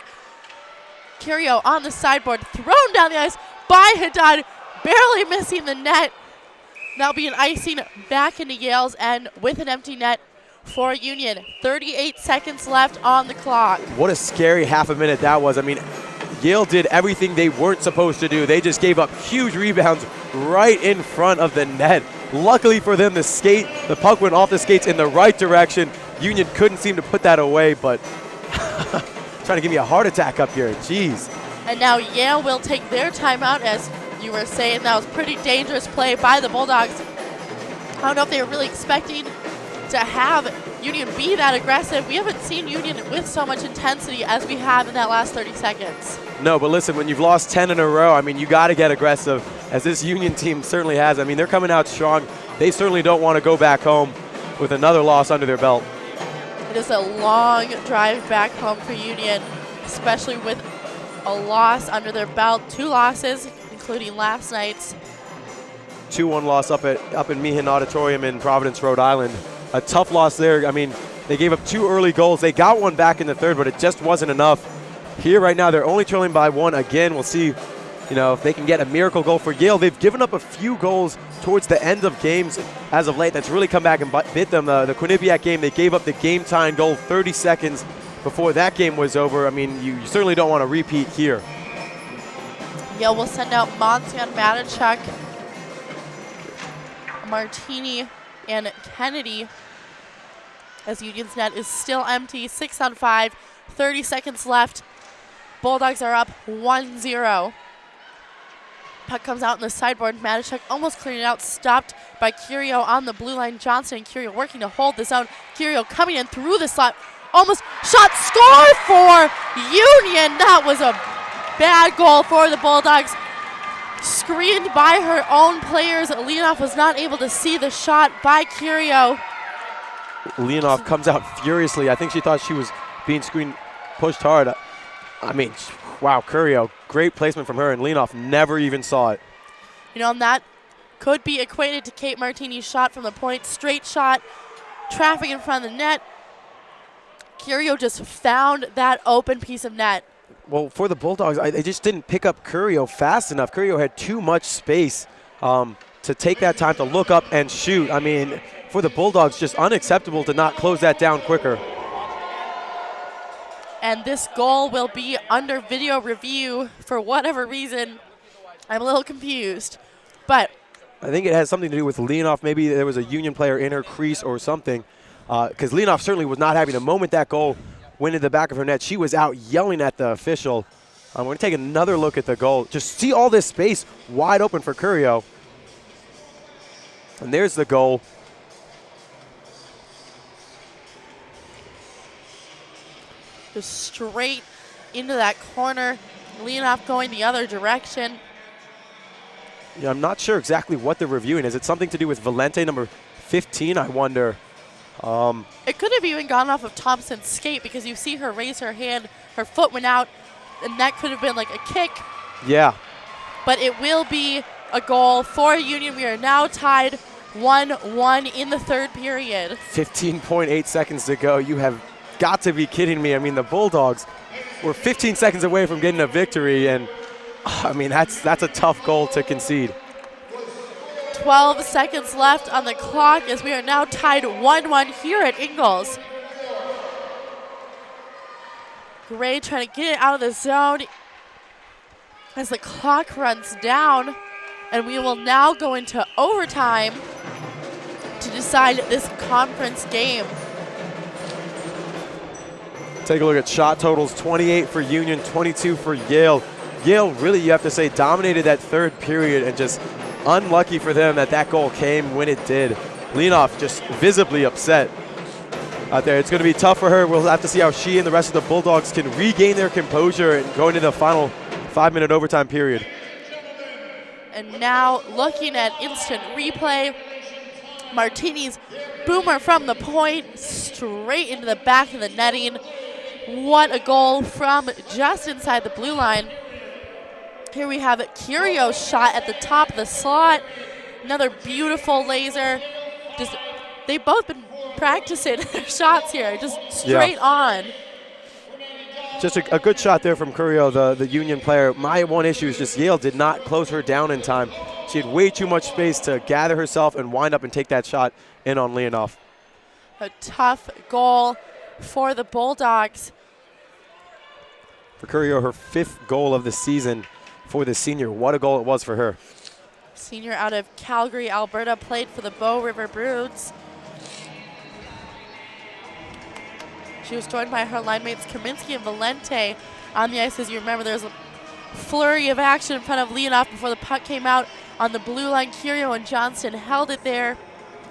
Curio on the sideboard, thrown down the ice by Haddad, barely missing the net. That'll be an icing back into Yale's end with an empty net for Union. 38 seconds left on the clock. What a scary half a minute that was. I mean, Yale did everything they weren't supposed to do. They just gave up huge rebounds right in front of the net. Luckily for them, the puck went off the skates in the right direction. Union couldn't seem to put that away, but trying to give me a heart attack up here. Jeez. And now Yale will take their timeout. As you were saying, that was pretty dangerous play by the Bulldogs. I don't know if they were really expecting to have Union be that aggressive. We haven't seen Union with so much intensity as we have in that last 30 seconds. No, but listen, when you've lost 10 in a row, I mean, you got to get aggressive, as this Union team certainly has. I mean, they're coming out strong. They certainly don't want to go back home with another loss under their belt. It is a long drive back home for Union, especially with a loss under their belt. 2 losses, including last night's 2-1 loss up in Meehan Auditorium in Providence, Rhode Island. A tough loss there. I mean, they gave up 2 early goals. They got one back in the third, but it just wasn't enough. Here right now, they're only trailing by 1 again. We'll see, if they can get a miracle goal for Yale. They've given up a few goals towards the end of games as of late. That's really come back and bit them. The Quinnipiac game, they gave up the game-tying goal 30 seconds before that game was over. I mean, you certainly don't want to repeat here. Yale will send out Monson, Matichuk, Martini, and Kennedy, as Union's net is still empty. 6 on 5, 30 seconds left. Bulldogs are up 1-0. Puck comes out in the sideboard. Matichuk almost clearing it out, stopped by Curio on the blue line. Johnson and Curio working to hold the zone. Curio coming in through the slot, almost shot, score for Union. That was a bad goal for the Bulldogs. Screened by her own players. Leonoff was not able to see the shot by Curio. Leonoff comes out furiously. I think she thought she was being screened, pushed hard. I mean, wow, Curio, great placement from her, and Leonoff never even saw it. And that could be equated to Kate Martini's shot from the point. Straight shot, traffic in front of the net. Curio just found that open piece of net. Well, for the Bulldogs, they just didn't pick up Curio fast enough. Curio had too much space to take that time to look up and shoot. I mean, for the Bulldogs, just unacceptable to not close that down quicker. And this goal will be under video review for whatever reason. I'm a little confused, but I think it has something to do with Leonoff. Maybe there was a Union player in her crease or something, because Leonoff certainly was not having. The moment that goal went in the back of her net, she was out yelling at the official. We're going to take another look at the goal. Just see all this space wide open for Curio. And there's the goal. Just straight into that corner. Leonoff going the other direction. Yeah, I'm not sure exactly what they're reviewing. Is it something to do with Valente, number 15, I wonder? It could have even gone off of Thompson's skate, because you see her raise her hand, her foot went out, and that could have been like a kick. Yeah. But it will be a goal for Union. We are now tied 1-1 in the third period. 15.8 seconds to go. You have got to be kidding me. I mean, the Bulldogs were 15 seconds away from getting a victory, and I mean, that's a tough goal to concede. 12 seconds left on the clock as we are now tied 1-1 here at Ingalls. Gray trying to get it out of the zone as the clock runs down, and we will now go into overtime to decide this conference game. Take a look at shot totals. 28 for Union, 22 for Yale. Yale really, you have to say, dominated that third period, and just unlucky for them that that goal came when it did. Leonoff just visibly upset out there. It's going to be tough for her. We'll have to see how she and the rest of the Bulldogs can regain their composure and go into the final 5-minute overtime period. And now looking at instant replay, Martini's boomer from the point straight into the back of the netting. What a goal from just inside the blue line. Here we have Curio's shot at the top of the slot. Another beautiful laser. Just, they've both been practicing their shots here, just straight on. Just a good shot there from Curio, the Union player. My one issue is just Yale did not close her down in time. She had way too much space to gather herself and wind up and take that shot in on Leonoff. A tough goal for the Bulldogs. For Curio, her 5th goal of the season for the senior. What a goal it was for her. Senior out of Calgary, Alberta, played for the Bow River Broods. She was joined by her line mates Kaminsky and Valente on the ice. As you remember, there was a flurry of action in front of Leonoff before the puck came out on the blue line. Curio and Johnston held it there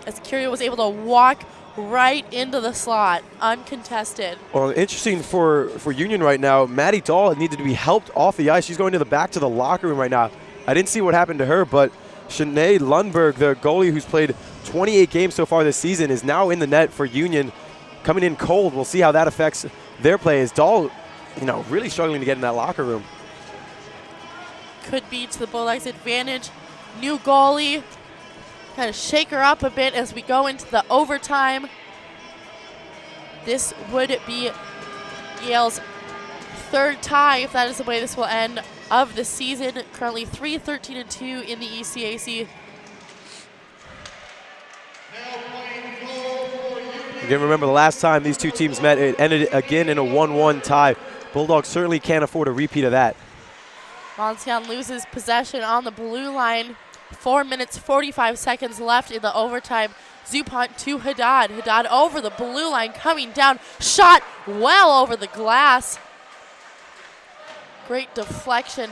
as Curio was able to walk right into the slot, uncontested. Well, interesting for Union right now, Maddie Dahl needed to be helped off the ice. She's going to the back to the locker room right now. I didn't see what happened to her, but Shanae Lundberg, the goalie who's played 28 games so far this season, is now in the net for Union, coming in cold. We'll see how that affects their play. As Dahl, really struggling to get in that locker room. Could be to the Bulldogs' advantage. New goalie, kind of shake her up a bit as we go into the overtime. This would be Yale's 3rd tie, if that is the way this will end, of the season. Currently 3-13-2 in the ECAC. Again, remember the last time these two teams met, it ended again in a 1-1 tie. Bulldogs certainly can't afford a repeat of that. Monsignor loses possession on the blue line. 4 minutes, 45 seconds left in the overtime. Zupont to Haddad. Haddad over the blue line, coming down. Shot well over the glass. Great deflection.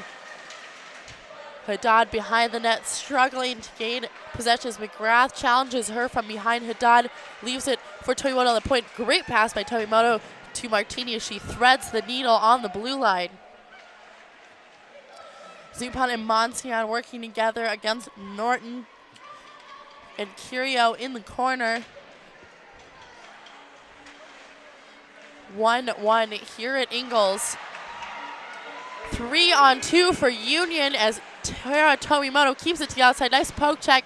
Haddad behind the net, struggling to gain possession as McGrath challenges her from behind. Haddad leaves it for Tomimoto on the point. Great pass by Tomimoto to Martini as she threads the needle on the blue line. Zupont and Monsignor working together against Norton. And Curio in the corner. 1-1 here at Ingalls. 3-on-2 for Union as Tara Tomimoto keeps it to the outside. Nice poke check.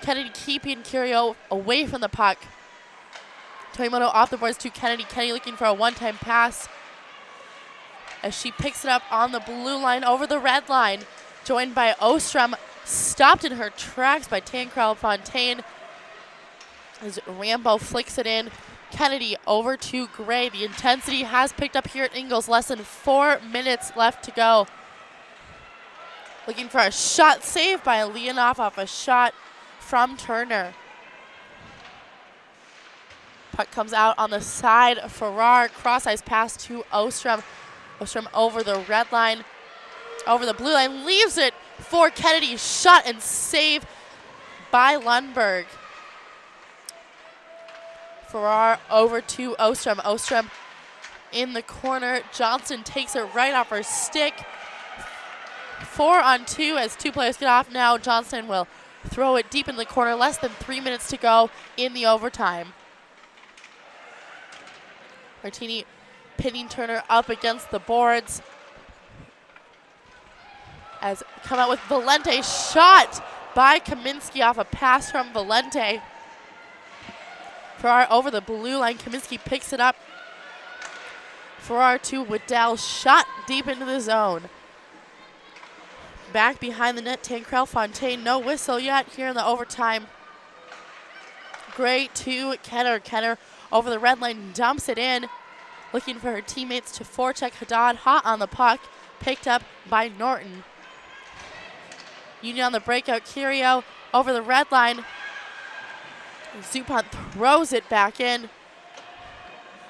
Kennedy keeping Curio away from the puck. Tomimoto off the boards to Kennedy. Kennedy looking for a one-time pass as she picks it up on the blue line over the red line. Joined by Ostrom. Stopped in her tracks by Tancrell Fontaine as Rambo flicks it in. Kennedy over to Gray. The intensity has picked up here at Ingalls. Less than 4 minutes left to go. Looking for a shot saved by Leonoff off a shot from Turner. Puck comes out on the side. Farrar cross-ice pass to Ostrom. Ostrom over the red line, over the blue line, leaves it for Kennedy. Shot and save by Lundberg. Farrar over to Ostrom. Ostrom in the corner. Johnson takes it right off her stick. 4-on-2 as two players get off now. Johnson will throw it deep in the corner. Less than 3 minutes to go in the overtime. Martini pinning Turner up against the boards. As come out with Valente. Shot by Kaminsky off a pass from Valente. Farrar over the blue line. Kaminsky picks it up. Farrar to Waddell. Shot deep into the zone. Back behind the net, Tancrell Fontaine. No whistle yet here in the overtime. Gray to Kenner. Kenner over the red line, dumps it in. Looking for her teammates to forecheck. Haddad hot on the puck. Picked up by Norton. Union on the breakout. Curio over the red line. Zupont throws it back in.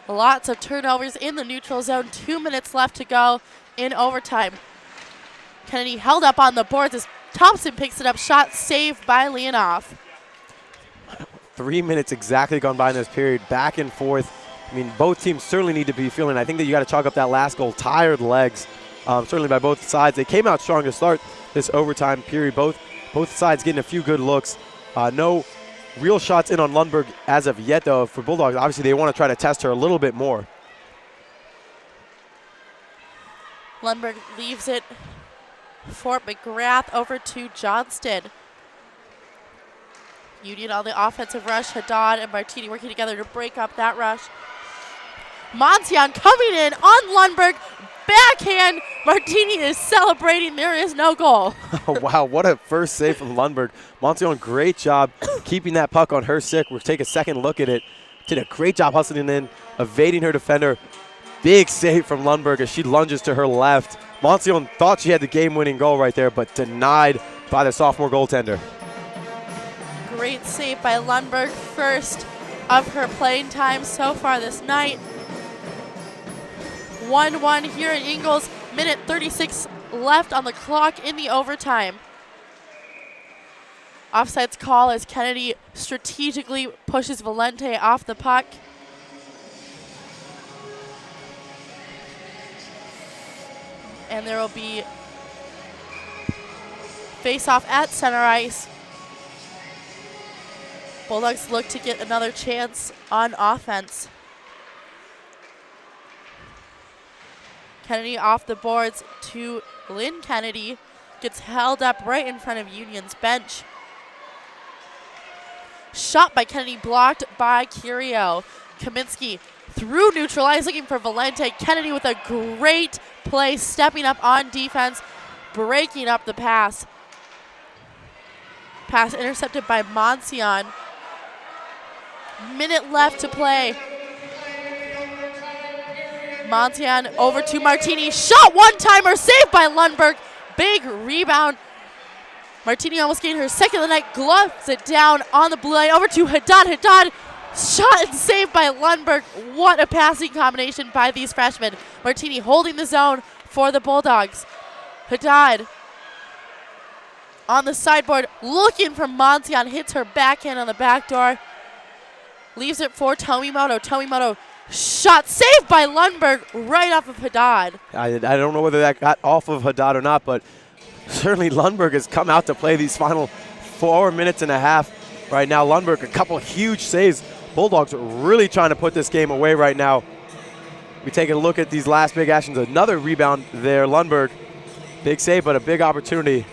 Lots of turnovers in the neutral zone. 2 minutes left to go in overtime. Kennedy held up on the boards as Thompson picks it up. Shot saved by Leonoff. 3 minutes exactly gone by in this period, back and forth. I mean, both teams certainly need to be feeling. I think that you got to chalk up that last goal. Tired legs, certainly by both sides. They came out strong to start this overtime period. Both sides getting a few good looks. No real shots in on Lundberg as of yet, though. For Bulldogs, obviously they want to try to test her a little bit more. Lundberg leaves it for McGrath over to Johnston. Union on the offensive rush. Haddad and Martini working together to break up that rush. Monsian coming in on Lundberg. Backhand. Martini is celebrating. There is no goal. Oh, wow, what a first save from Lundberg. Monsian, great job keeping that puck on her stick. We'll take a second look at it. Did a great job hustling in, evading her defender. Big save from Lundberg as she lunges to her left. Monsian thought she had the game-winning goal right there, but denied by the sophomore goaltender. Great save by Lundberg, first of her playing time so far this night. 1-1 here at Ingles, minute 36 left on the clock in the overtime. Offsides call as Kennedy strategically pushes Valente off the puck. And there will be face-off at center ice. Bulldogs look to get another chance on offense. Kennedy off the boards to Lynn Kennedy. Gets held up right in front of Union's bench. Shot by Kennedy, blocked by Curio. Kaminsky through neutral ice, looking for Valente. Kennedy with a great play, stepping up on defense, breaking up the pass. Pass intercepted by Monsian. Minute left to play. Monsian over to Martini. Shot one-timer, saved by Lundberg. Big rebound. Martini almost getting her second of the night, gloves it down on the blue line. Over to Haddad. Haddad, shot and saved by Lundberg. What a passing combination by these freshmen. Martini holding the zone for the Bulldogs. Haddad on the sideboard, looking for Monsian, hits her backhand on the back door. Leaves it for Tomimoto. Tomimoto, shot saved by Lundberg right off of Haddad. I don't know whether that got off of Haddad or not, but certainly Lundberg has come out to play these final 4 minutes and a half right now. Lundberg, a couple huge saves. Bulldogs are really trying to put this game away right now. We take a look at these last big actions. Another rebound there. Lundberg, big save, but a big opportunity.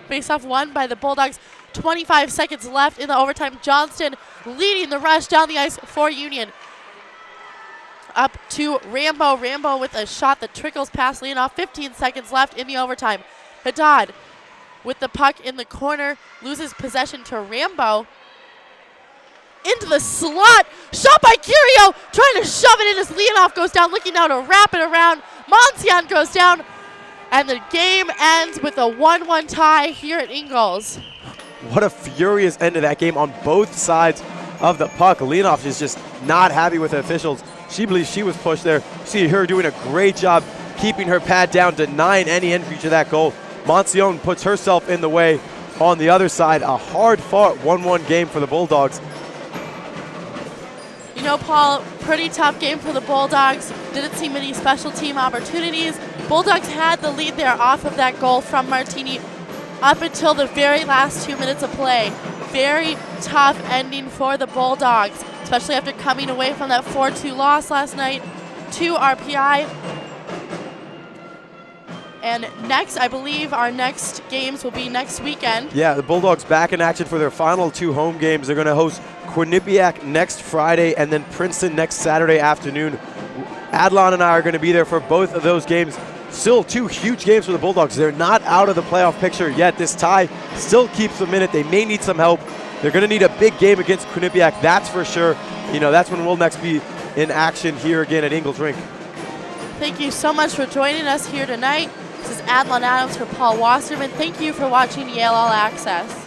Face-off won by the Bulldogs. 25 seconds left in the overtime. Johnston leading the rush down the ice for Union. Up to Rambo. Rambo with a shot that trickles past Leonoff. 15 seconds left in the overtime. Haddad with the puck in the corner. Loses possession to Rambo. Into the slot. Shot by Curio. Trying to shove it in as Leonoff goes down. Looking now to wrap it around. Monsian goes down. And the game ends with a 1-1 tie here at Ingles. What a furious end to that game on both sides of the puck. Leonoff is just not happy with the officials. She believes she was pushed there. See her doing a great job keeping her pad down, denying any entry to that goal. Monsian puts herself in the way on the other side. A hard-fought 1-1 game for the Bulldogs. You know, Paul, pretty tough game for the Bulldogs. Didn't see many special team opportunities. Bulldogs had the lead there off of that goal from Martini up until the very last 2 minutes of play. Very tough ending for the Bulldogs, especially after coming away from that 4-2 loss last night to RPI. And next, I believe our next games will be next weekend. Yeah, the Bulldogs back in action for their final 2 home games. They're going to host Quinnipiac next Friday and then Princeton next Saturday afternoon. Adlon and I are going to be there for both of those games. Still 2 huge games for the Bulldogs. They're not out of the playoff picture yet. This tie still keeps them in it. They may need some help. They're going to need a big game against Quinnipiac, that's for sure. You know, that's when we'll next be in action here again at Ingles Rink. Thank you so much for joining us here tonight. This is Adlon Adams for Paul Wasserman. Thank you for watching Yale All Access.